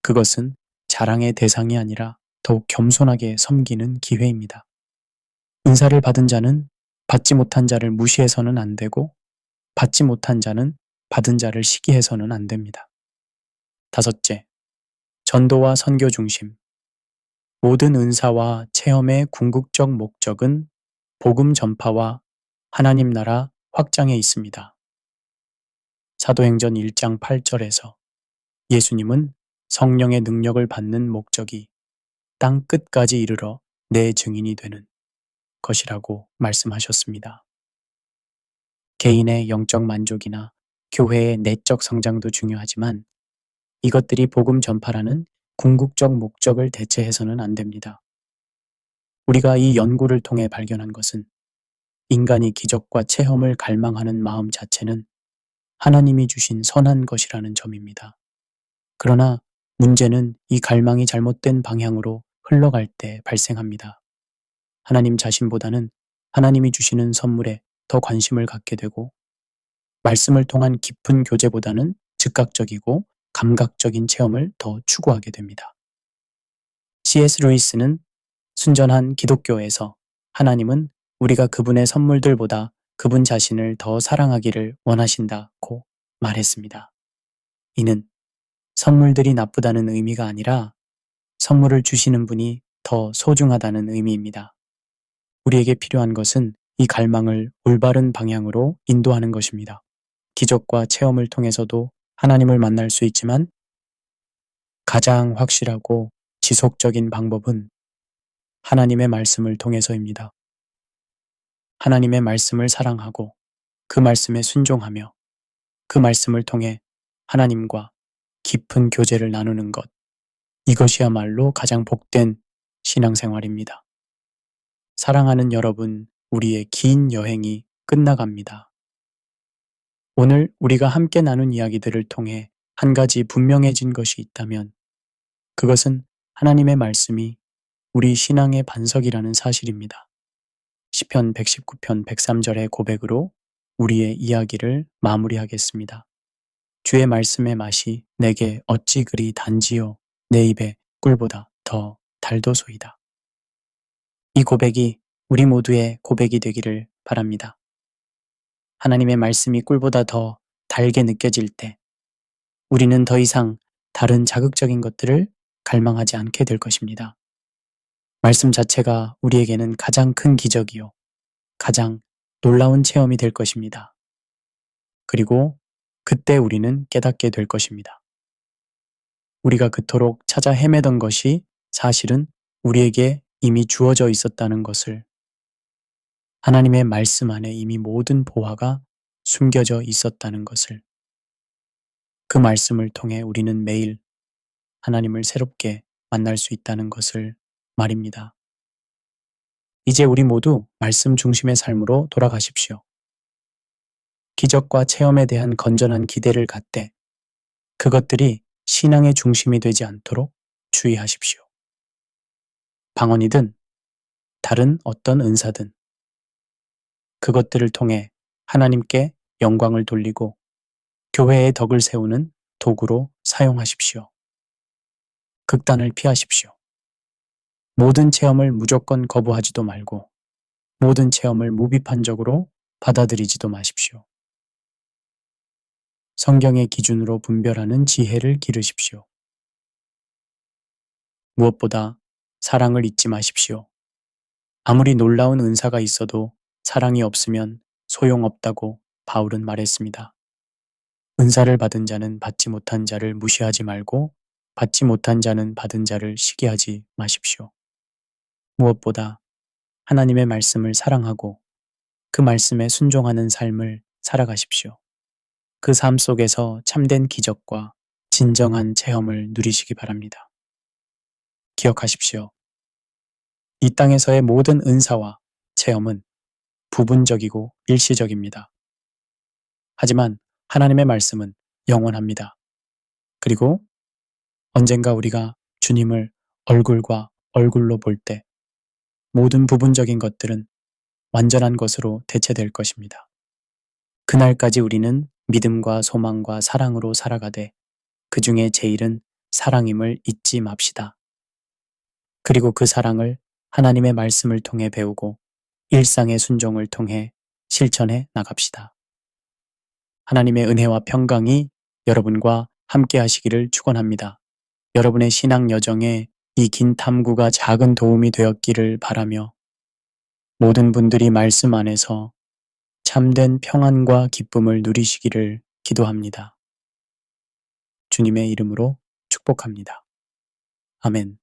그것은 자랑의 대상이 아니라 더욱 겸손하게 섬기는 기회입니다. 은사를 받은 자는 받지 못한 자를 무시해서는 안 되고, 받지 못한 자는 받은 자를 시기해서는 안 됩니다. 다섯째, 전도와 선교 중심. 모든 은사와 체험의 궁극적 목적은 복음 전파와 하나님 나라 확장에 있습니다. 사도행전 1장 8절에서 예수님은 성령의 능력을 받는 목적이 땅 끝까지 이르러 내 증인이 되는 것이라고 말씀하셨습니다. 개인의 영적 만족이나 교회의 내적 성장도 중요하지만 이것들이 복음 전파라는 궁극적 목적을 대체해서는 안 됩니다. 우리가 이 연구를 통해 발견한 것은 인간이 기적과 체험을 갈망하는 마음 자체는 하나님이 주신 선한 것이라는 점입니다. 그러나 문제는 이 갈망이 잘못된 방향으로 흘러갈 때 발생합니다. 하나님 자신보다는 하나님이 주시는 선물에 더 관심을 갖게 되고 말씀을 통한 깊은 교제보다는 즉각적이고 감각적인 체험을 더 추구하게 됩니다. C.S. 루이스는 순전한 기독교에서 하나님은 우리가 그분의 선물들보다 그분 자신을 더 사랑하기를 원하신다고 말했습니다. 이는 선물들이 나쁘다는 의미가 아니라 선물을 주시는 분이 더 소중하다는 의미입니다. 우리에게 필요한 것은 이 갈망을 올바른 방향으로 인도하는 것입니다. 기적과 체험을 통해서도 하나님을 만날 수 있지만 가장 확실하고 지속적인 방법은 하나님의 말씀을 통해서입니다. 하나님의 말씀을 사랑하고 그 말씀에 순종하며 그 말씀을 통해 하나님과 깊은 교제를 나누는 것. 이것이야말로 가장 복된 신앙생활입니다. 사랑하는 여러분, 우리의 긴 여행이 끝나갑니다. 오늘 우리가 함께 나눈 이야기들을 통해 한 가지 분명해진 것이 있다면 그것은 하나님의 말씀이 우리 신앙의 반석이라는 사실입니다. 시편 119편 103절의 고백으로 우리의 이야기를 마무리하겠습니다. 주의 말씀의 맛이 내게 어찌 그리 단지요 내 입에 꿀보다 더 달도소이다. 이 고백이 우리 모두의 고백이 되기를 바랍니다. 하나님의 말씀이 꿀보다 더 달게 느껴질 때 우리는 더 이상 다른 자극적인 것들을 갈망하지 않게 될 것입니다. 말씀 자체가 우리에게는 가장 큰 기적이요. 가장 놀라운 체험이 될 것입니다. 그리고 그때 우리는 깨닫게 될 것입니다. 우리가 그토록 찾아 헤매던 것이 사실은 우리에게 이미 주어져 있었다는 것을, 하나님의 말씀 안에 이미 모든 보화가 숨겨져 있었다는 것을, 그 말씀을 통해 우리는 매일 하나님을 새롭게 만날 수 있다는 것을 말입니다. 이제 우리 모두 말씀 중심의 삶으로 돌아가십시오. 기적과 체험에 대한 건전한 기대를 갖되 그것들이 신앙의 중심이 되지 않도록 주의하십시오. 방언이든 다른 어떤 은사든 그것들을 통해 하나님께 영광을 돌리고 교회의 덕을 세우는 도구로 사용하십시오. 극단을 피하십시오. 모든 체험을 무조건 거부하지도 말고 모든 체험을 무비판적으로 받아들이지도 마십시오. 성경의 기준으로 분별하는 지혜를 기르십시오. 무엇보다 사랑을 잊지 마십시오. 아무리 놀라운 은사가 있어도 사랑이 없으면 소용없다고 바울은 말했습니다. 은사를 받은 자는 받지 못한 자를 무시하지 말고 받지 못한 자는 받은 자를 시기하지 마십시오. 무엇보다 하나님의 말씀을 사랑하고 그 말씀에 순종하는 삶을 살아가십시오. 그 삶 속에서 참된 기적과 진정한 체험을 누리시기 바랍니다. 기억하십시오. 이 땅에서의 모든 은사와 체험은 부분적이고 일시적입니다. 하지만 하나님의 말씀은 영원합니다. 그리고 언젠가 우리가 주님을 얼굴과 얼굴로 볼 때 모든 부분적인 것들은 완전한 것으로 대체될 것입니다. 그날까지 우리는 믿음과 소망과 사랑으로 살아가되 그 중에 제일은 사랑임을 잊지 맙시다. 그리고 그 사랑을 하나님의 말씀을 통해 배우고 일상의 순종을 통해 실천해 나갑시다. 하나님의 은혜와 평강이 여러분과 함께 하시기를 축원합니다. 여러분의 신앙 여정에 이 긴 탐구가 작은 도움이 되었기를 바라며 모든 분들이 말씀 안에서 참된 평안과 기쁨을 누리시기를 기도합니다. 주님의 이름으로 축복합니다. 아멘.